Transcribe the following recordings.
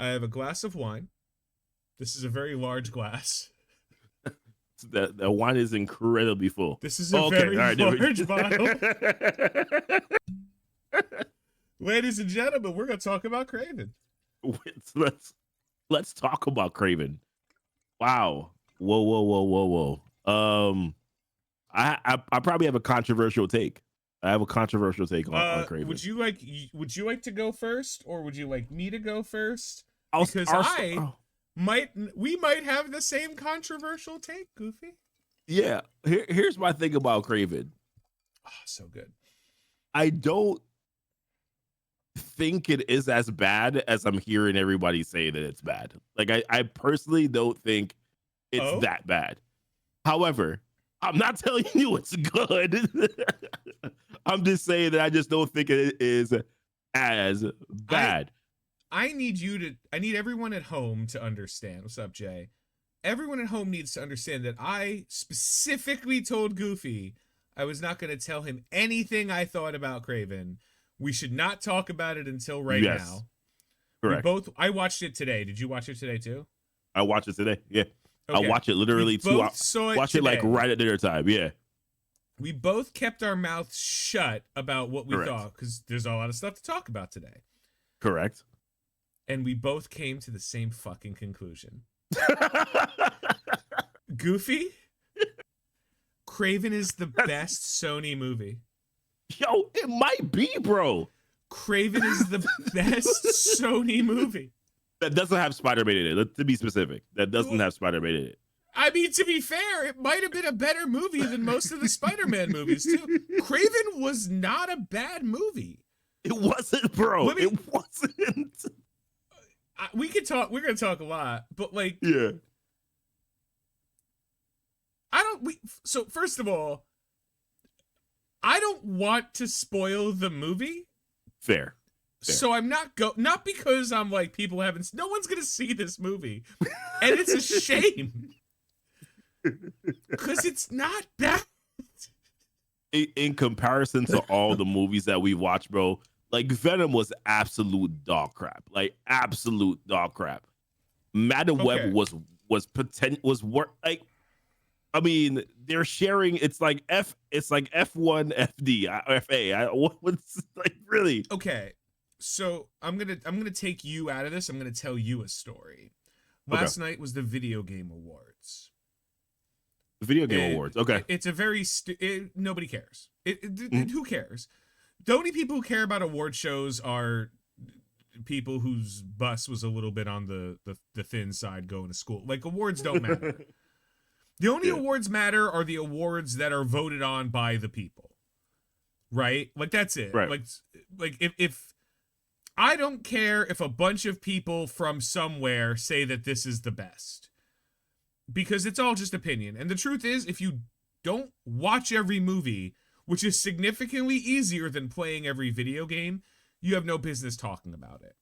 I have a glass of wine. This is a very large glass. The wine is incredibly full. This is a very large bottle. Right. Ladies and gentlemen, we're going to talk about Kraven. Let's talk about Kraven. Wow. Whoa. I probably have a controversial take. I have a controversial take on Kraven. Would you like to go first, or would you like me to go first? Because we might have the same controversial take, Goofy. Yeah. Here's my thing about Kraven. Oh, so good. I don't think it is as bad as I'm hearing everybody say that it's bad. Like I personally don't think it's that bad. However, I'm not telling you it's good. I'm just saying that I just don't think it is as bad. I need everyone at home to understand. What's up, Jay? Everyone at home needs to understand that I specifically told Goofy I was not going to tell him anything I thought about Kraven. We should not talk about it until now. Correct. I watched it today. Did you watch it today too? I watched it today. Yeah. Okay. I watched it literally 2 hours. Watch it like right at dinner time. Yeah. We both kept our mouths shut about what we thought because there's a lot of stuff to talk about today. Correct. And we both came to the same fucking conclusion. Goofy, Kraven is the best Sony movie. Yo, it might be, bro. Kraven is the best Sony movie. That doesn't have Spider-Man in it. To be specific, that doesn't have Spider-Man in it. I mean, to be fair, it might have been a better movie than most of the Spider-Man movies, too. Kraven was not a bad movie. It wasn't, bro. It wasn't. We could talk. We're going to talk a lot, but like, yeah. So first of all, I don't want to spoil the movie. Fair. So I'm not because I'm like people haven't. No one's gonna see this movie, and it's a shame because it's not bad. In comparison to all the movies that we watched, bro, like Venom was absolute dog crap. Like absolute dog crap. Madam Web was work like. I mean, they're sharing. It's like F1, FD, FA. What's like really? Okay, so I'm gonna take you out of this. I'm gonna tell you a story. Last night was the Video Game Awards. The Video Game Awards. Okay, it's a very nobody cares. Who cares? The only people who care about award shows are people whose bus was a little bit on the thin side going to school. Like awards don't matter. The only awards matter are the awards that are voted on by the people, right? Like that's it. Right. Like if I don't care if a bunch of people from somewhere say that this is the best, because it's all just opinion. And the truth is, if you don't watch every movie, which is significantly easier than playing every video game, you have no business talking about it.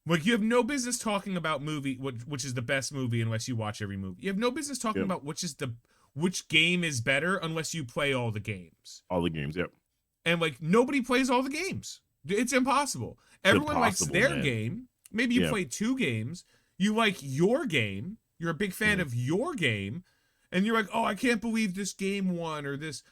Like, you have no business talking about which is the best movie unless you watch every movie. You have no business talking about which game is better unless you play all the games. All the games, yep. And, like, nobody plays all the games. It's impossible. Everyone likes their game. Maybe you play 2 games. You like your game. You're a big fan of your game. And you're like, oh, I can't believe this game won or this.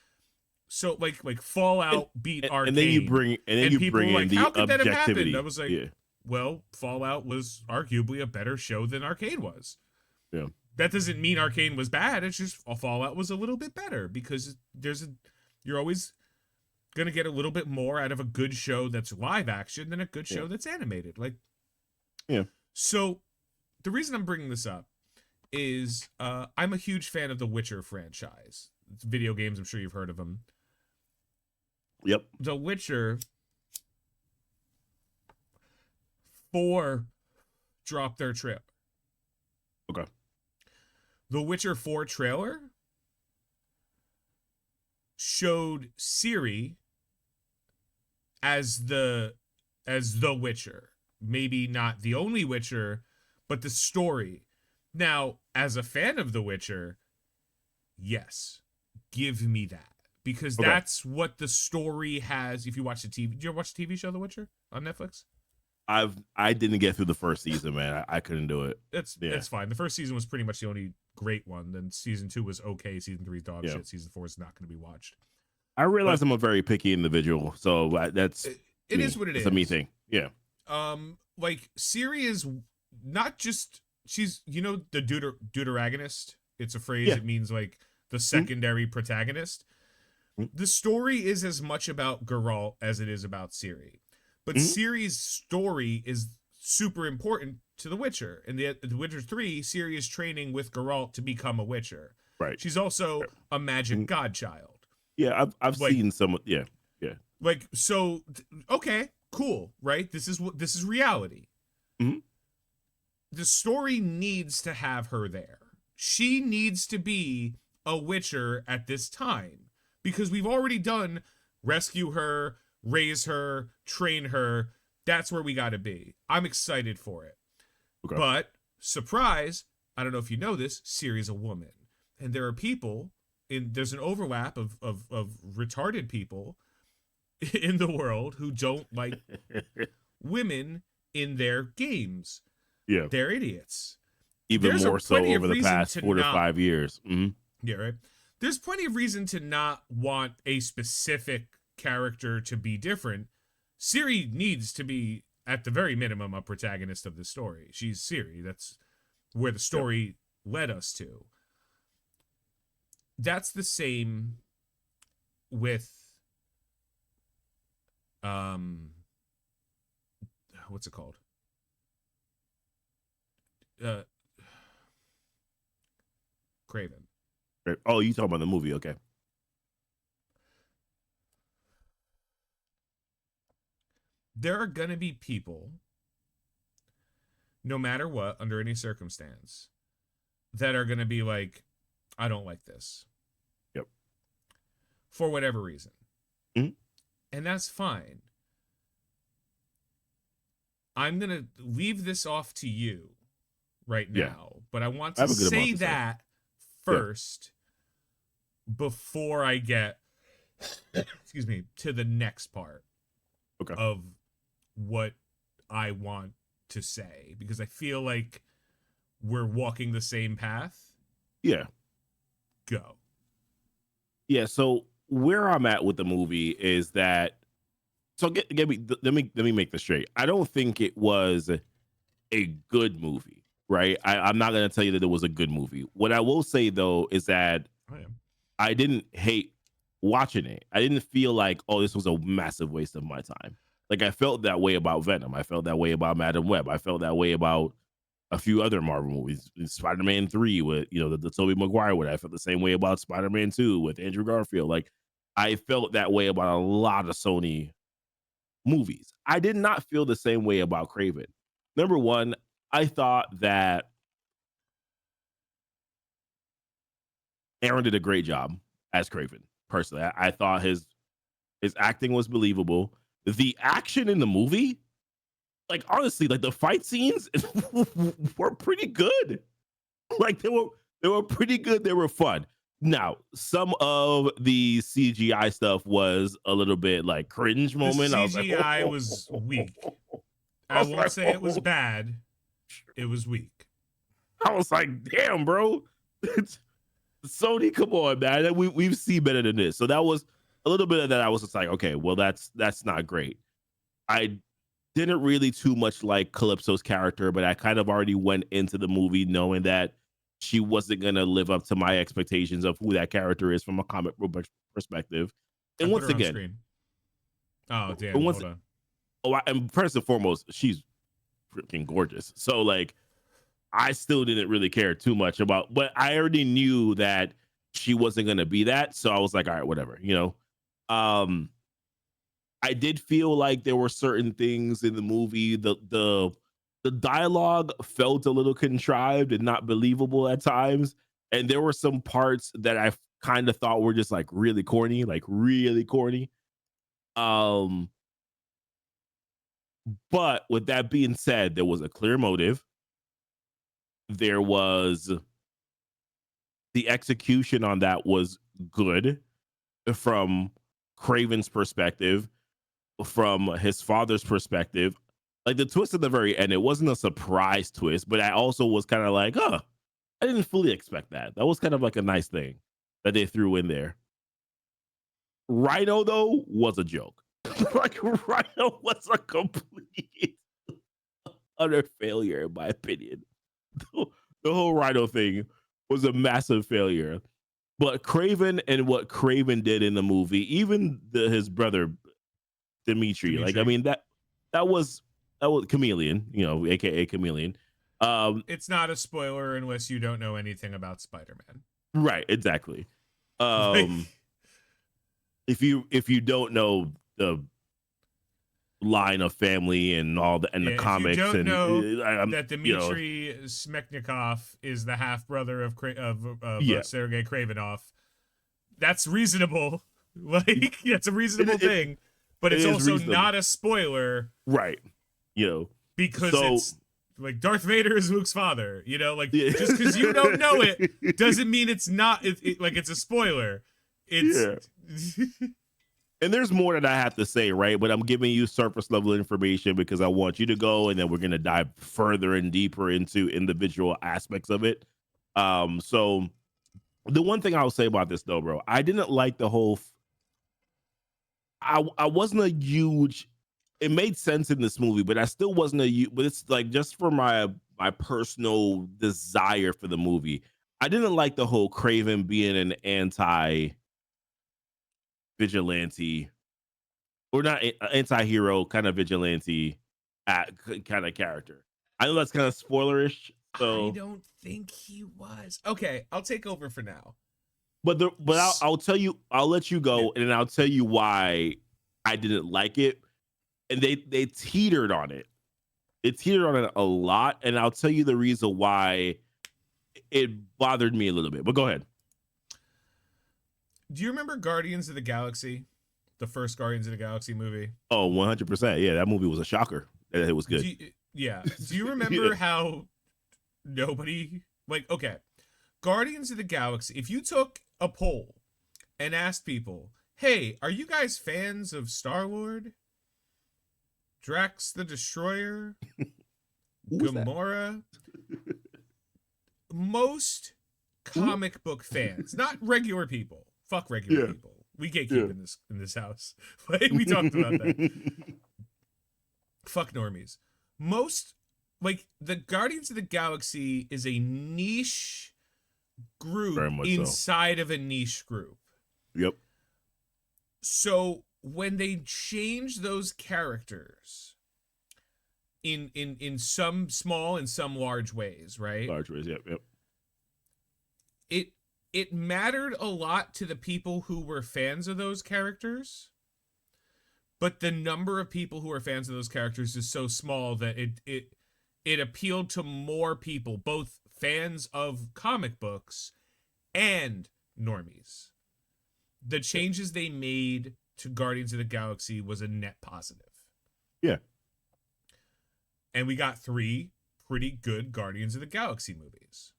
So, like Fallout beat Arcane. And then you bring in the how could that have happened? objectivity. I was like... Well, Fallout was arguably a better show than Arcane was. Yeah. That doesn't mean Arcane was bad. It's just Fallout was a little bit better because you're always going to get a little bit more out of a good show that's live action than a good show that's animated. Like, yeah. So the reason I'm bringing this up is I'm a huge fan of the Witcher franchise. It's video games. I'm sure you've heard of them. Yep. The Witcher 4 dropped their trailer. Okay. The Witcher 4 trailer showed Ciri as the Witcher. Maybe not the only Witcher, but the story. Now, as a fan of The Witcher, yes, give me that. Because that's what the story has. If you watch the TV, did you ever watch the TV show The Witcher on Netflix? I didn't get through the first season, man. I couldn't do it. Yeah. It's fine. The first season was pretty much the only great one. Then season 2 was okay. Season 3 is dog shit. Season 4 is not going to be watched. I realize I'm a very picky individual, so that's it is what it is. It's a me thing. Yeah. Like Siri is not just she's the deuteragonist. It's a phrase. It means like the secondary protagonist. The story is as much about Geralt as it is about Ciri. But Ciri's story is super important to The Witcher. In The Witcher 3, Ciri is training with Geralt to become a Witcher. Right. She's also a magic godchild. Yeah, I've seen some. Yeah. Like, so, okay, cool, right? This is reality. The story needs to have her there. She needs to be a Witcher at this time because we've already done rescue her, raise her, train her. That's where we got to be. I'm excited for it. Okay. But surprise, I don't know if you know this, Ciri's a woman. And there are people there's an overlap of retarded people in the world who don't like women in their games. Yeah. They're idiots. Even more so over the past 4 to 5 years. Yeah, right. There's plenty of reason to not want a specific character to be different. Ciri needs to be, at the very minimum, a protagonist of the story. She's Ciri. That's where the story led us to. That's the same with what's it called? Kraven. Oh, you talking about the movie? Okay. There are gonna be people, no matter what, under any circumstance, that are gonna be like, I don't like this. Yep. For whatever reason. And that's fine. I'm going to leave this off to you right now, but I want to say that first before I get, excuse me, to the next part of what I want to say, because I feel like we're walking the same path. Yeah. Go. Yeah, so where I'm at with the movie is that, so let me make this straight. I don't think it was a good movie, right? I'm not gonna tell you that it was a good movie. What I will say though is that I didn't hate watching it. I didn't feel like, oh, this was a massive waste of my time. Like I felt that way about Venom. I felt that way about Madam Web. I felt that way about a few other Marvel movies, Spider-Man 3 with, the Tobey Maguire one. I felt the same way about Spider-Man 2 with Andrew Garfield. Like I felt that way about a lot of Sony movies. I did not feel the same way about Kraven. Number one, I thought that Aaron did a great job as Kraven. Personally, I thought his acting was believable. The action in the movie, like honestly, like the fight scenes were pretty good. Like they were pretty good. They were fun. Now, some of the CGI stuff was a little bit like cringe moment. The CGI was weak. I won't say it was bad. It was weak. I was like, damn, bro. Sony, come on, man. We've seen better than this. So that was a little bit of that. I was just like, okay, well, that's not great. I didn't really too much like Calypso's character, but I kind of already went into the movie knowing that she wasn't going to live up to my expectations of who that character is from a comic book perspective. And once again, oh, damn. Hold on. And first and foremost, she's freaking gorgeous. So like, I still didn't really care too much about, but I already knew that she wasn't going to be that. So I was like, all right, whatever, I did feel like there were certain things in the movie. The dialogue felt a little contrived and not believable at times. And there were some parts that I kind of thought were just like really corny. But with that being said, there was a clear motive. There was the execution on that was good from Kraven's perspective, from his father's perspective. Like the twist at the very end, it wasn't a surprise twist, but I also was kind of like, huh, I didn't fully expect that. That was kind of like a nice thing that they threw in there. Rhino though was a joke. Like Rhino was a complete utter failure in my opinion. The whole Rhino thing was a massive failure. But Kraven and what Kraven did in the movie, even his brother Dimitri, like I mean that was Chameleon, you know, aka Chameleon. It's not a spoiler unless you don't know anything about Spider-Man. Right, exactly. Like, if you don't know the line of family and all the the comics, if you don't and know that Dmitry Smeknikov is the half brother of Sergei Kravenov, that's reasonable. Like, it's a reasonable thing, but it's also reasonable. Not a spoiler, right? You know, because it's like Darth Vader is Luke's father. You know, like just because you don't know it doesn't mean it's not. Like it's a spoiler. It's. And there's more that I have to say, right? But I'm giving you surface level information because I want you to go, and then we're gonna dive further and deeper into individual aspects of it. So the one thing I'll say about this though, bro, I didn't like the whole. I wasn't a huge. It made sense in this movie, but I still wasn't but it's like just for my personal desire for the movie. I didn't like the whole Kraven being an vigilante, or not anti-hero, kind of vigilante kind of character. I know that's kind of spoilerish. So I don't think he was. Okay, I'll take over for now. But I'll tell you, I'll let you go, and then I'll tell you why I didn't like it. And they teetered on it. It teetered on it a lot, and I'll tell you the reason why it bothered me a little bit. But go ahead. Do you remember Guardians of the Galaxy? The first Guardians of the Galaxy movie? Oh, 100%. Yeah, that movie was a shocker. It was good. Do you remember how nobody... Like, okay. Guardians of the Galaxy, if you took a poll and asked people, hey, are you guys fans of Star-Lord? Drax the Destroyer? Gamora? Most comic book fans, not regular people. Fuck regular people. We gatekeep in this house. We talked about that. Fuck normies. Most, like, the Guardians of the Galaxy is a niche group inside of a niche group. Yep. So when they change those characters in some small and some large ways, right? Large ways, yep. It mattered a lot to the people who were fans of those characters, but the number of people who are fans of those characters is so small that it appealed to more people, both fans of comic books and normies. The changes they made to Guardians of the Galaxy was a net positive. Yeah. And we got 3 pretty good Guardians of the Galaxy movies.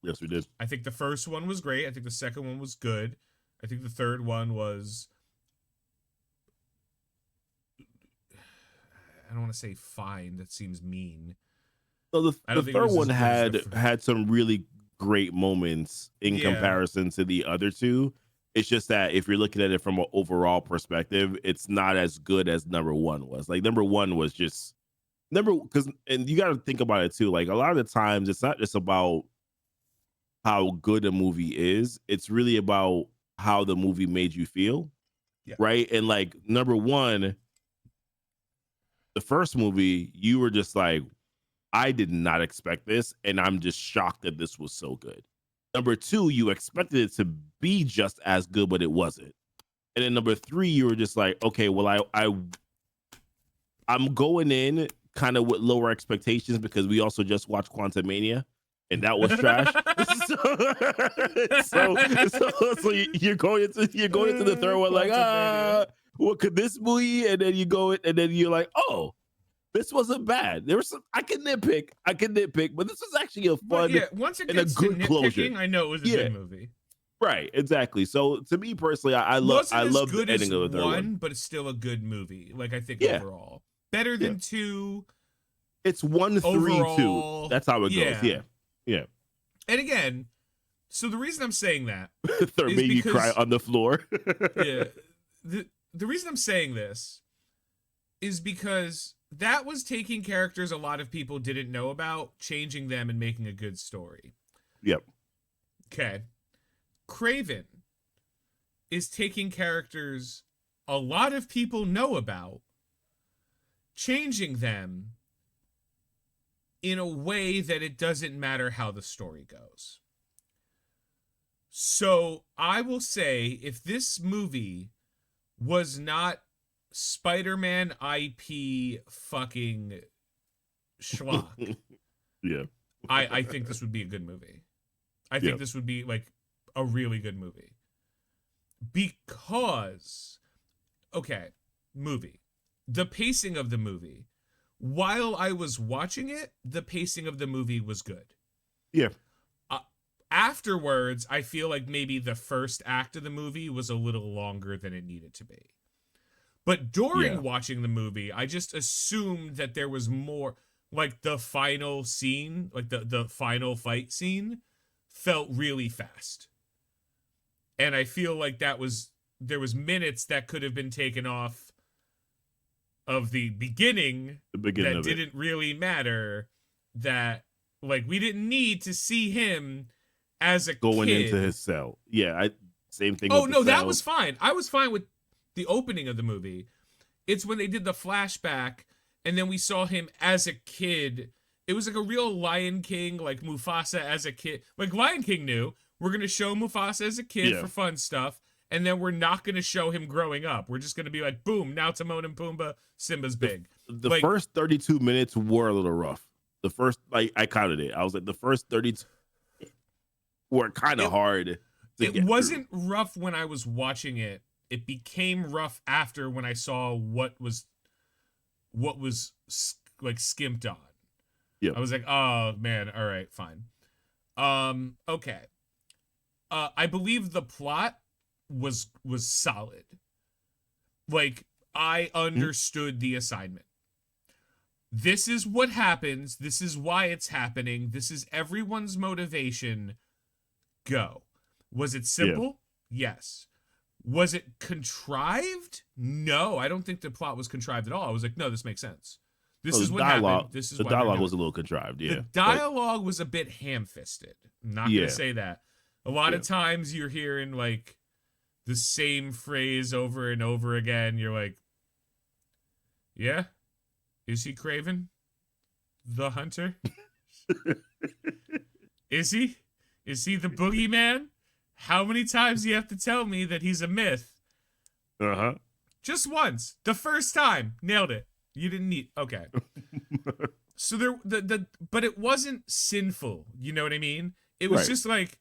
Yes, we did. I think the first one was great. I think the second one was good. I think the third one was... I don't want to say fine. That seems mean. So the third one had some really great moments in comparison to the other two. It's just that if you're looking at it from an overall perspective, it's not as good as number 1 was. Like number 1 was just and you got to think about it too. Like a lot of the times, it's not just about how good a movie is. It's really about how the movie made you feel. Yeah. Right. And like number 1, the first movie, you were just like, I did not expect this, and I'm just shocked that this was so good. Number 2, you expected it to be just as good, but it wasn't. And then number 3, you were just like, okay, well, I'm going in kind of with lower expectations because we also just watched Quantumania, and that was trash. so you're going into the third one like, what could this movie? And then you go and then you're like, oh, this wasn't bad. There was some I can nitpick, but this was actually a fun once it gets to nitpicking, I know it was a good movie. Right, exactly. So to me personally, I love the ending of the third one, but it's still a good movie. Like I think overall. better Yeah. than 2 It's 1, 3, 2. overall. That's how it goes. Yeah. Yeah. And again, so the reason I'm saying that Third is made you cry because on the floor. yeah, the reason I'm saying this is because that was taking characters a lot of people didn't know about, changing them and making a good story. Yep. Okay. Kraven is taking characters a lot of people know about, changing them in a way that it doesn't matter how the story goes. So I will say, if this movie was not Spider-Man IP fucking schlock, Yeah. I think this would be a good movie. I think this would be like a really good movie. Because, okay, movie. The pacing of the movie. While I was watching it, the pacing of the movie was good. Yeah. Afterwards, I feel like maybe the first act of the movie was a little longer than it needed to be. But during watching the movie, I just assumed that there was more, like the final scene, like the final fight scene felt really fast. And I feel like there was minutes that could have been taken off of the beginning that didn't really matter, that like we didn't need to see him as a going kid. into his cell. Yeah, same thing. Oh no, that was fine. I was fine with the opening of the movie. It's when they did the flashback and then we saw him as a kid. It was like a real Lion King, like Mufasa as a kid. Like Lion King knew we're going to show Mufasa as a kid for fun stuff, and then we're not going to show him growing up. We're just going to be like, boom, now Timon and Pumbaa, Simba's big. The like, first 32 minutes were a little rough. The first, like, I counted it. I was like, the first 32 were kind of hard to get It wasn't through. rough when I was watching it. It became rough after when I saw what was like skimped on. Yeah. I was like, oh man, all right, fine. Okay. I believe the plot was solid. Like, I understood the assignment. This is what happens. This is why it's happening. This is everyone's motivation. Go. Was it simple? Yes. Was it contrived? No, I don't think the plot was contrived at all. I was like, no, this makes sense. This is what happened. This is the dialogue was a little contrived. Yeah, the dialogue was a bit ham-fisted. I'm not gonna say that. A lot of times you're hearing like the same phrase over and over again. You're like, yeah, is he Kraven the hunter? Is he? Is he the boogeyman? How many times do you have to tell me that he's a myth? Just once. The first time. Nailed it. You didn't need... Okay. So but it wasn't sinful. You know what I mean? It was just like,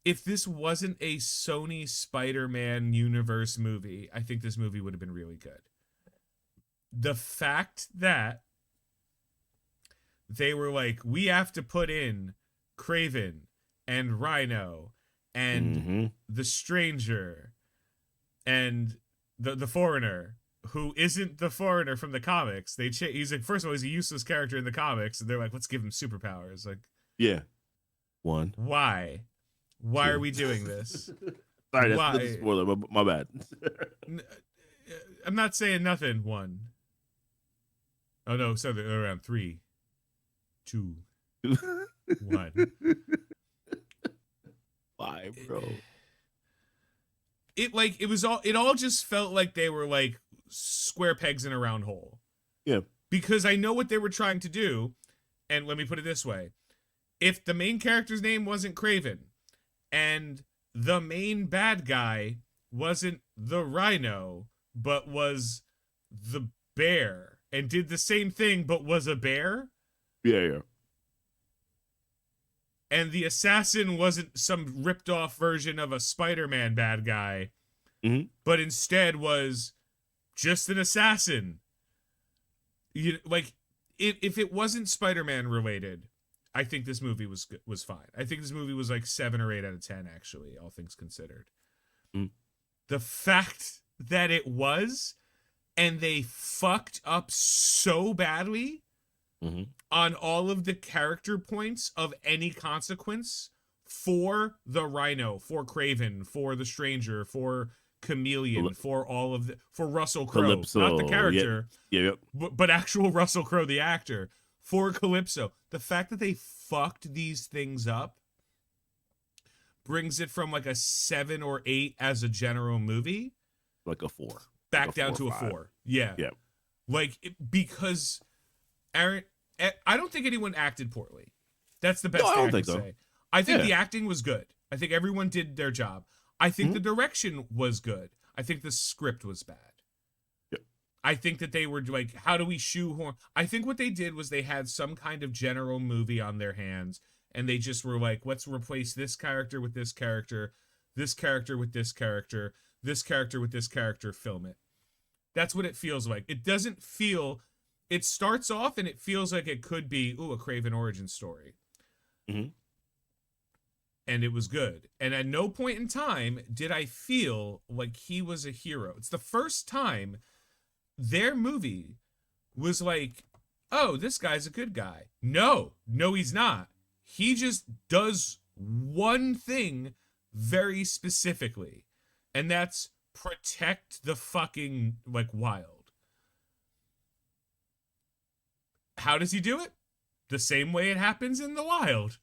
if this wasn't a Sony Spider-Man universe movie, I think this movie would have been really good. The fact that they were like, we have to put in Kraven and Rhino and the Stranger and the Foreigner, who isn't the Foreigner from the comics. He's like, first of all, he's a useless character in the comics, and they're like, let's give him superpowers. Like, one. Why are we doing this? Sorry, that's a spoiler, but my bad. I'm not saying nothing. 1. Oh no, so they're around 3, 2, 1. Why, bro? It all just felt like they were like square pegs in a round hole. Yeah. Because I know what they were trying to do, and let me put it this way. If the main character's name wasn't Kraven, and the main bad guy wasn't the Rhino, but was the bear, and did the same thing but was a bear. Yeah. And the assassin wasn't some ripped off version of a Spider-Man bad guy, but instead was just an assassin. If it wasn't Spider-Man related, I think this movie was fine. I think this movie was like 7 or 8 out of 10, actually, all things considered. The fact that it was and they fucked up so badly on all of the character points of any consequence for the Rhino, for Kraven, for the Stranger, for Chameleon, for all of the, for Russell Crowe, Calypso, not the character, yep. but actual Russell Crowe, the actor, for Calypso. The fact that they fucked these things up brings it from like a 7 or 8 as a general movie, like a 4, back like a down 4 to a 4. Yeah, yeah. Like because Aaron, I don't think anyone acted poorly. That's the best thing I can say. I think the acting was good. I think everyone did their job. I think the direction was good. I think the script was bad. Yep. I think that they were like, how do we shoehorn? I think what they did was they had some kind of general movie on their hands, and they just were like, let's replace this character with this character, this character with this character, this character with this character, film it. That's what it feels like. It doesn't feel... It starts off and it feels like it could be, a Kraven origin story. Mm-hmm. And it was good. And at no point in time did I feel like he was a hero. It's the first time their movie was like, oh, this guy's a good guy. No, he's not. He just does one thing very specifically. And that's protect the fucking, like, wild. How does he do it? The same way it happens in the wild.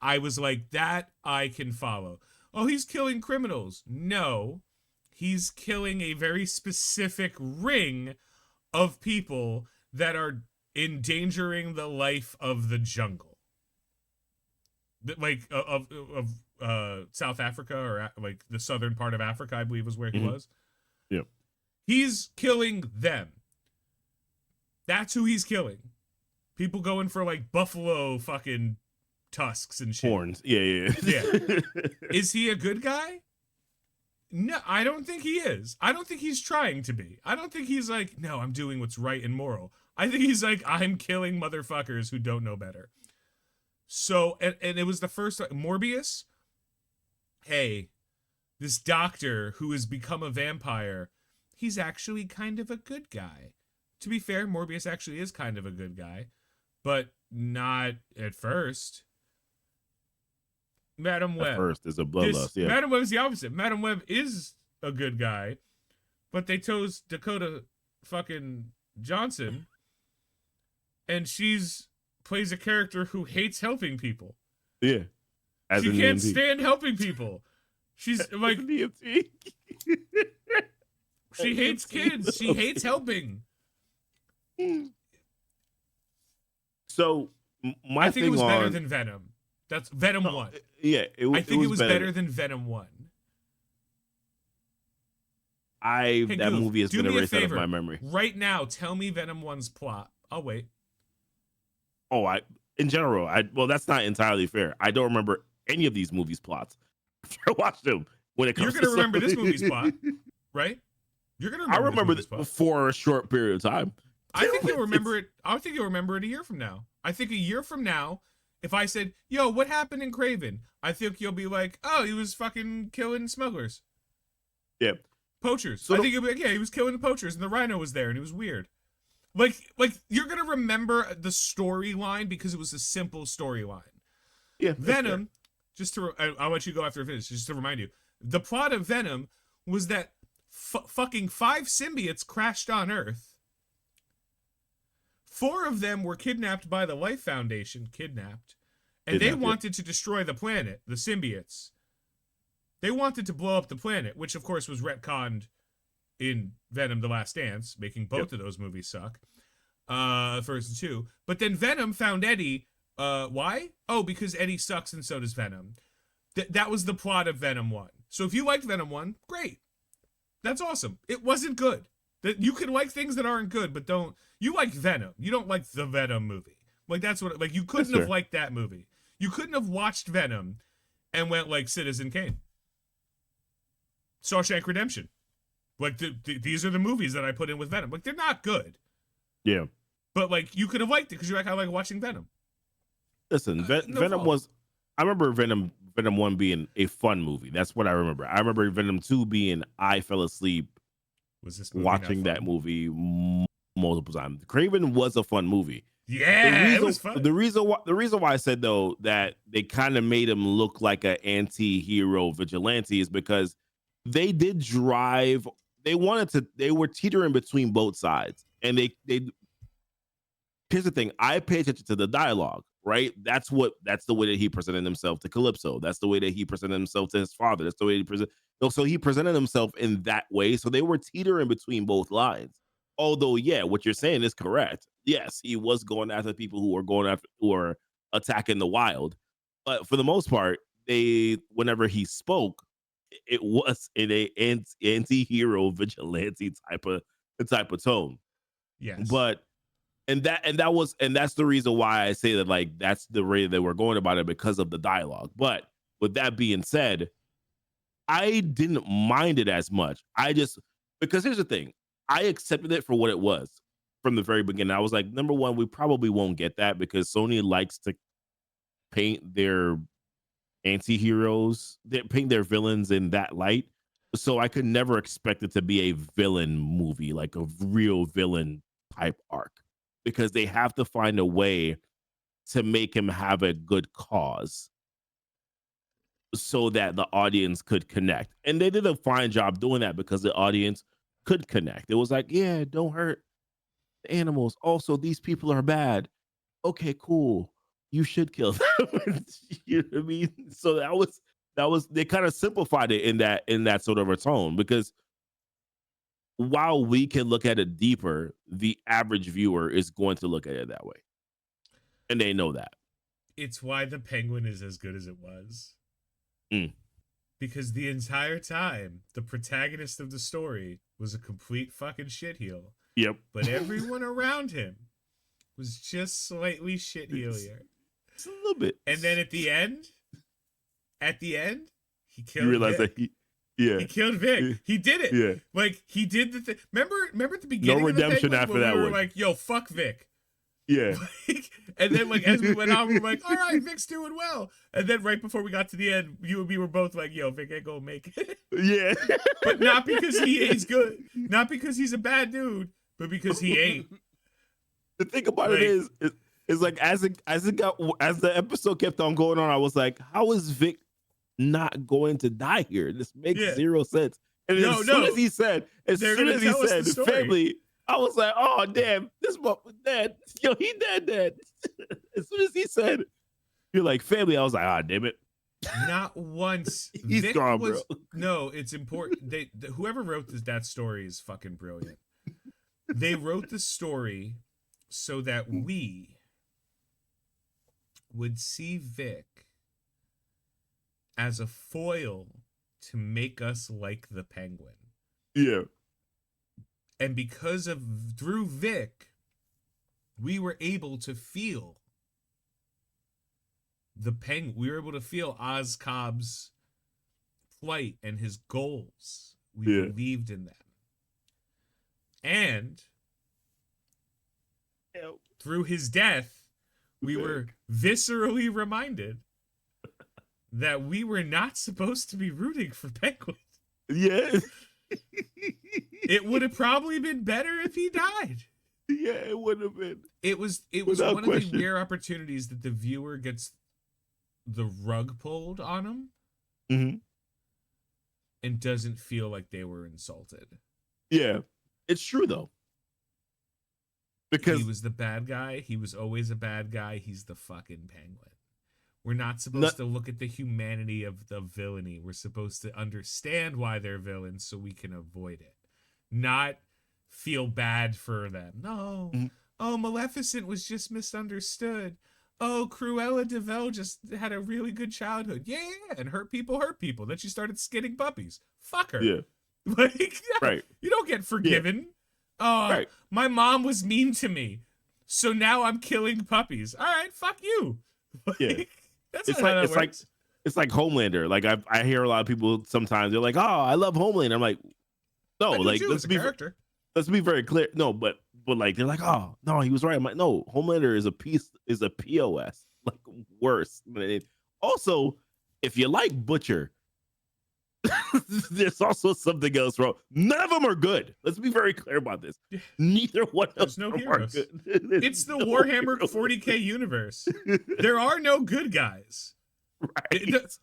I was like, that I can follow. Oh, he's killing criminals. No, he's killing a very specific ring of people that are endangering the life of the jungle. Like, of South Africa, or like the southern part of Africa, I believe was where he was. Yep. He's killing them. That's who he's killing. People going for like buffalo fucking tusks and shit. Horns. Yeah. Is he a good guy? No, I don't think he is. I don't think he's trying to be. I don't think he's like, no, I'm doing what's right and moral. I think he's like, I'm killing motherfuckers who don't know better. So, and it was the first, Morbius, hey, this doctor who has become a vampire, he's actually kind of a good guy. To be fair, Morbius actually is kind of a good guy, but not at first. Madam Web. At first is a bloodlust, yeah. Madam Web is the opposite. Madam Web is a good guy, but they chose Dakota fucking Johnson, and plays a character who hates helping people. Yeah. She can't stand helping people. She's like... She hates kids. She hates helping. So I think it was better than Venom. That's Venom 1. Yeah, I think it was better than Venom 1. That movie has been erased out of my memory. Right now, tell me Venom 1's plot. I'll wait. In general, well, that's not entirely fair. I don't remember any of these movies' plots. I watched them when it comes. You're gonna remember this movie's plot, right? You're gonna remember. I remember this for a short period of time. I think you'll remember it. I think you'll remember it a year from now. I think a year from now, if I said, "Yo, what happened in Kraven?" I think you'll be like, "Oh, he was fucking killing smugglers." Yeah. Poachers. So I think you'll be like, "Yeah, he was killing the poachers, and the Rhino was there, and it was weird." Like you're gonna remember the storyline because it was a simple storyline. Yeah. Venom. Just to, I'll let you go after I finish. Just to remind you, the plot of Venom was that fucking 5 symbiotes crashed on Earth. 4 of them were kidnapped by the Life Foundation, and they wanted to destroy the planet, the symbiotes. They wanted to blow up the planet, which of course was retconned in Venom: The Last Dance, making both of those movies suck. First and 2. But then Venom found Eddie. Why? Oh, because Eddie sucks and so does Venom. That was the plot of Venom 1. So if you liked Venom 1, great. That's awesome. It wasn't good. That you can like things that aren't good, but don't. You like Venom. You don't like the Venom movie. Like that's what. Like you couldn't have liked that movie. You couldn't have watched Venom and went like Citizen Kane, Shawshank Redemption. Like these are the movies that I put in with Venom. Like they're not good. Yeah. But like you could have liked it because you're like I like watching Venom. Listen, Venom was. I remember Venom 1 being a fun movie. That's what I remember. I remember Venom 2 being I fell asleep Was this movie watching not that fun? movie multiple times. Craven was a fun movie. Yeah, it was fun. The reason why I said though that they kind of made him look like an anti-hero vigilante is because they did drive. They were teetering between both sides, and they here's the thing. I pay attention to the dialogue, right? That's the way that he presented himself to Calypso. That's the way that he presented himself to his father. That's the way he presented. So he presented himself in that way. So they were teetering between both lines. Although, yeah, what you're saying is correct. Yes, he was going after people who are attacking the wild. But for the most part, whenever he spoke, it was in a anti-hero vigilante type of tone. Yes. But that's the reason why I say that, like, that's the way that we're going about it, because of the dialogue. But with that being said, I didn't mind it as much. Because here's the thing, I accepted it for what it was from the very beginning. I was like, number one, we probably won't get that because Sony likes to paint their anti-heroes, they paint their villains in that light. So I could never expect it to be a villain movie, like a real villain type arc, because they have to find a way to make him have a good cause so that the audience could connect. And they did a fine job doing that because the audience could connect. It was like, yeah, don't hurt the animals. Also, these people are bad. Okay, cool. You should kill them. You know what I mean? So that was they kind of simplified it in that sort of a tone, because while we can look at it deeper, the average viewer is going to look at it that way. And they know that. It's why the Penguin is as good as it was. Mm. Because the entire time, the protagonist of the story was a complete fucking shitheel. Yep. But everyone around him was just slightly shithelier. Just a little bit. And then at the end, he killed You realize Vic. that he killed Vic. He did it. Yeah. Like, he did the thing. Remember at the beginning no redemption of the after when that we were one. like, yo, fuck Vic. Yeah. And then, like, as we went on, we were like, all right, Vic's doing well. And then right before we got to the end, you and me were both like, yo, Vic ain't gonna make it. Yeah. But not because he is good. Not because he's a bad dude, but because he ain't. The thing about it is like, as the episode kept on going on, I was like, how is Vic not going to die here? This makes zero sense. And as soon as he said family, I was like, oh damn, this motherfucker dead. Yo, he dead. As soon as he said, you're like, family, I was like, ah, damn it. Not once. He's Vic gone, was, bro. No, it's important. Whoever wrote that story is fucking brilliant. They wrote the story so that we would see Vic as a foil to make us like the Penguin. Yeah. And because of through Vic, we were able to feel the Penguin. We were able to feel Oz Cobb's plight and his goals. We believed in them. And through his death, we were viscerally reminded that we were not supposed to be rooting for Penguin. Yeah. It would have probably been better if he died. Yeah, it would have been. It was Without one question. of the rare opportunities that the viewer gets the rug pulled on him and doesn't feel like they were insulted. Yeah, it's true though. Because he was the bad guy. He was always a bad guy. He's the fucking Penguin. We're not supposed to look at the humanity of the villainy. We're supposed to understand why they're villains so we can avoid it. Not feel bad for them. No. Oh, Maleficent was just misunderstood. Oh, Cruella de Vil just had a really good childhood. Yeah, and hurt people. Then she started skinning puppies. Fuck her. Yeah. Like, right. You don't get forgiven. Oh, my mom was mean to me, so now I'm killing puppies. All right, fuck you. Yeah. That's not how that works. It's like Homelander. Like I hear a lot of people sometimes they're like, "Oh, I love Homelander." I'm like, no, like let's be very clear. No, but like they're like, "Oh, no, he was right." I'm like, no, Homelander is a POS, like worse. Also, if you like Butcher, there's also something else wrong. None of them are good. Let's be very clear about this. Neither one There's of no them heroes. are good. It's the Warhammer 40K universe. There are no good guys. Right.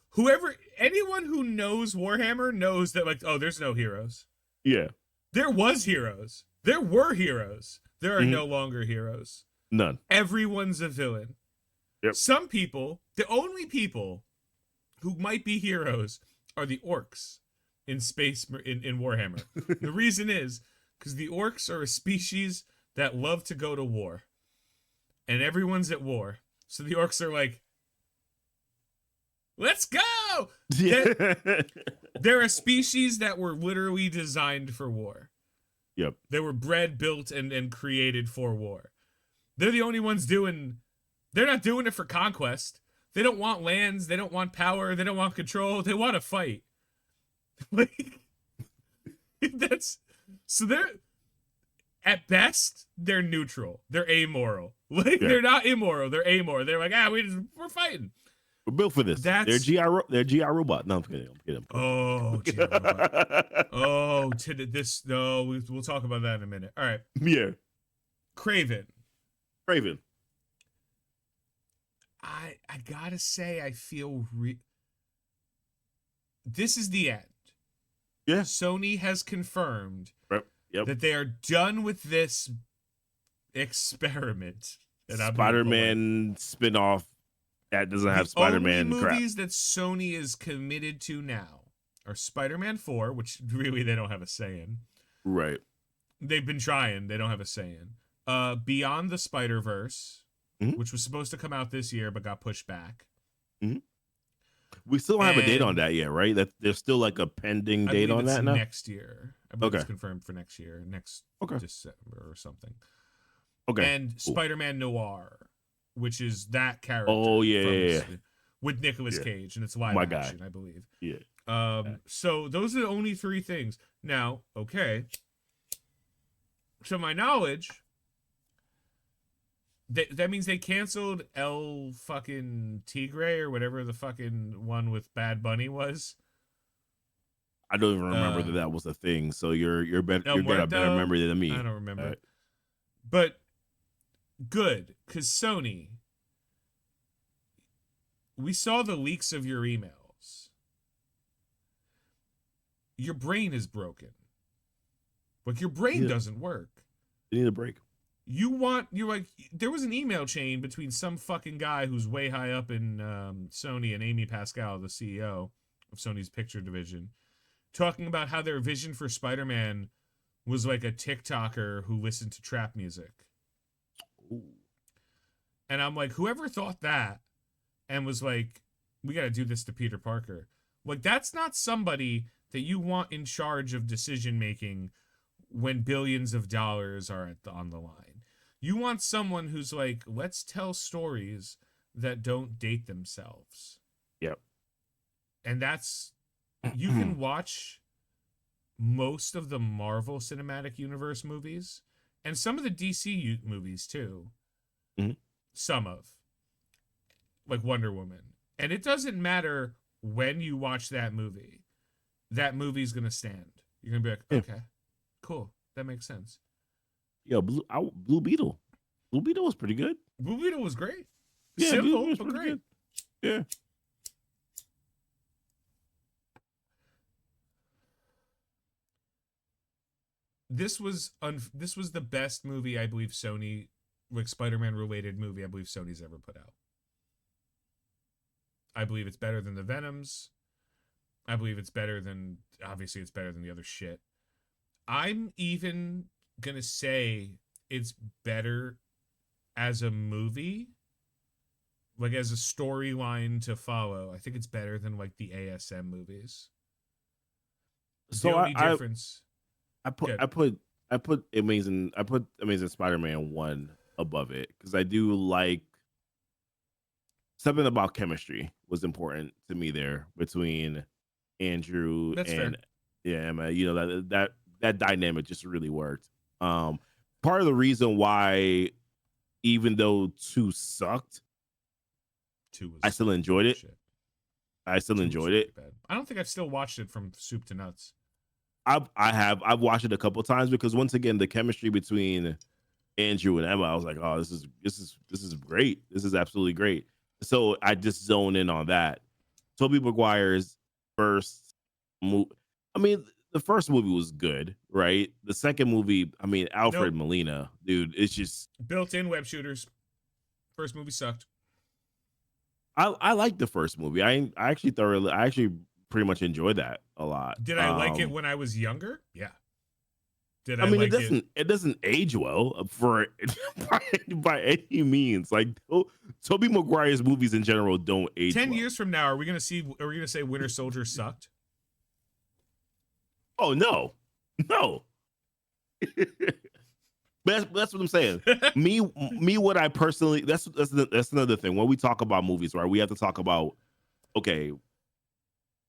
Anyone who knows Warhammer knows that, like, oh, there's no heroes. Yeah. There was heroes. There were heroes. There are no longer heroes. None. Everyone's a villain. Yep. Some people, the only people who might be heroes are the orcs in space in Warhammer. The reason is because the orcs are a species that love to go to war. And everyone's at war. So the orcs are like, let's go! Yeah. They're a species that were literally designed for war. Yep. They were bred, built, and created for war. They're the only ones they're not doing it for conquest. They don't want lands. They don't want power. They don't want control. They want to fight. Like, so they're, at best, they're neutral. They're amoral. Like, they're not immoral. They're amoral. They're like, we're fighting. We're built for this. They're GI robot. No, I'm kidding. Oh, GI robot. Oh, we'll talk about that in a minute. All right. Yeah. Kraven. I gotta say, I feel this is the end. Yeah. Sony has confirmed Yep. that they are done with this experiment. Spider-Man spinoff that doesn't have Spider-Man crap. The crap. movies that Sony is committed to now are Spider-Man 4, which really they don't have a say in. Right. They've been trying. They don't have a say in. Beyond the Spider-Verse, which was supposed to come out this year but got pushed back. We still don't have a date on that yet, right? That there's still like a pending date on that now? Next year. I believe it's confirmed for next year. Next December or something. Okay. And Spider-Man Noir, which is that character. Oh, yeah. With Nicolas Cage, and it's live action, I believe. Yeah. So those are the only three things. Now, okay. To my knowledge, that means they canceled El fucking Tigre or whatever the fucking one with Bad Bunny was. I don't even remember that was a thing. So you're better. You're got a better memory than me. I don't remember. But good, because Sony, we saw the leaks of your emails. Your brain is broken. Like, your brain doesn't work. You need a break. You're like, there was an email chain between some fucking guy who's way high up in Sony and Amy Pascal, the CEO of Sony's picture division, talking about how their vision for Spider-Man was like a TikToker who listened to trap music. Ooh. And I'm like, whoever thought that and was like, we got to do this to Peter Parker. Like, that's not somebody that you want in charge of decision making when billions of dollars are on the line. You want someone who's like, let's tell stories that don't date themselves. Yep. And that's, you can watch most of the Marvel Cinematic Universe movies and some of the DC movies too. Some of, like Wonder Woman. And it doesn't matter when you watch that movie's going to stand. You're going to be like, okay, cool. That makes sense. Yo, Blue Beetle. Blue Beetle was pretty good. Blue Beetle was great. Yeah, simple, but great. Good. Yeah. This was the best movie I believe Sony, like Spider-Man related movie I believe Sony's ever put out. I believe it's better than the Venoms. I believe it's better than, obviously it's better than the other shit. I'm even gonna say it's better as a movie, like as a storyline to follow. I think it's better than like the ASM movies. So the only difference. I put Amazing Spider-Man 1 above it because I do like something about chemistry was important to me there between Andrew and fair. Yeah, man, you know that dynamic just really worked. Part of the reason why, even though 2 sucked, 2 was I still enjoyed it. Shit. I still enjoyed it. Bad. I don't think I've still watched it from soup to nuts. I've watched it a couple times because once again the chemistry between Andrew and Emma, I was like, oh, this is great. This is absolutely great. So I just zone in on that. Tobey Maguire's first movie. I mean, the first movie was good, right? The second movie, I mean, Alfred Molina, dude, it's just built-in web shooters. First movie sucked. I like the first movie. I actually pretty much enjoyed that a lot. Did I like it when I was younger? Yeah. Did I mean, like it doesn't age well for by any means. Like Tobey Maguire's movies in general don't age 10 well. years from now, are we gonna say Winter Soldier sucked? Oh no. That's what I'm saying. me, what I personally that's another thing. When we talk about movies, right? We have to talk about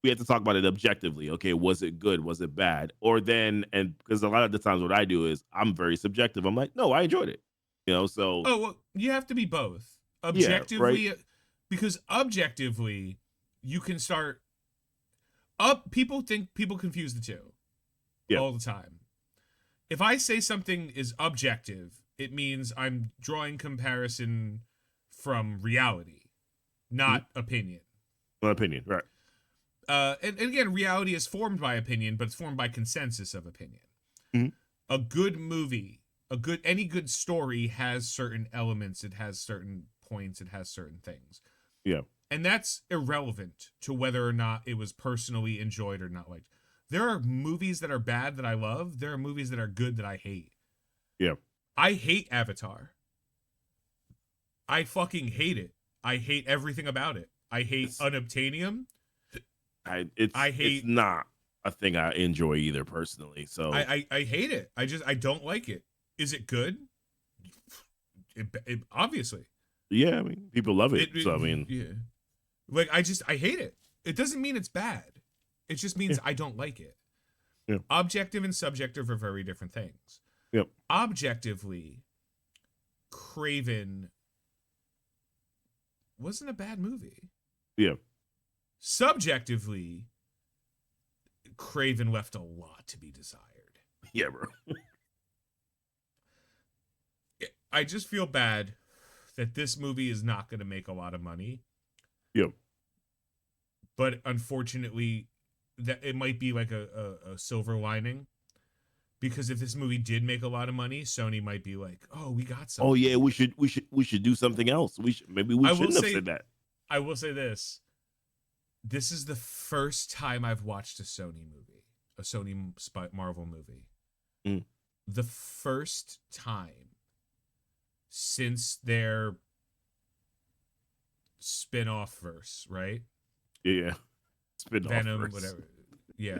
we have to talk about it objectively. Okay, was it good? Was it bad? Or then, and because a lot of the times what I do is I'm very subjective. I'm like, no, I enjoyed it. So oh well, you have to be both. Objectively, yeah, right? Because objectively, you can start people confuse the two all the time. If I say something is objective, it means I'm drawing comparison from reality, not opinion. Not opinion, right? And again, reality is formed by opinion, but it's formed by consensus of opinion. Mm-hmm. A good movie, any good story has certain elements, it has certain points, it has certain things. Yeah. And that's irrelevant to whether or not it was personally enjoyed or not liked. There are movies that are bad that I love. There are movies that are good that I hate. Yeah. I hate Avatar. I fucking hate it. I hate everything about it. I hate Unobtainium. It's not a thing I enjoy either personally. So I hate it. I don't like it. Is it good? Obviously. Yeah, I mean, people love it. So I mean, yeah. Like I hate it. It doesn't mean it's bad. It just means I don't like it. Yeah. Objective and subjective are very different things. Yep. Objectively, Kraven wasn't a bad movie. Yeah. Subjectively, Kraven left a lot to be desired. Yeah, bro. I just feel bad that this movie is not going to make a lot of money. Yep. But unfortunately, that it might be like a silver lining, because if this movie did make a lot of money, Sony might be like, "Oh, we got something." Oh yeah, we should do something else. Maybe we shouldn't have said that. I will say this: this is the first time I've watched a Sony movie, a Sony Marvel movie. Mm. The first time since their spin-off verse, right? Yeah. Spin-off Venom, verse. whatever. Yeah.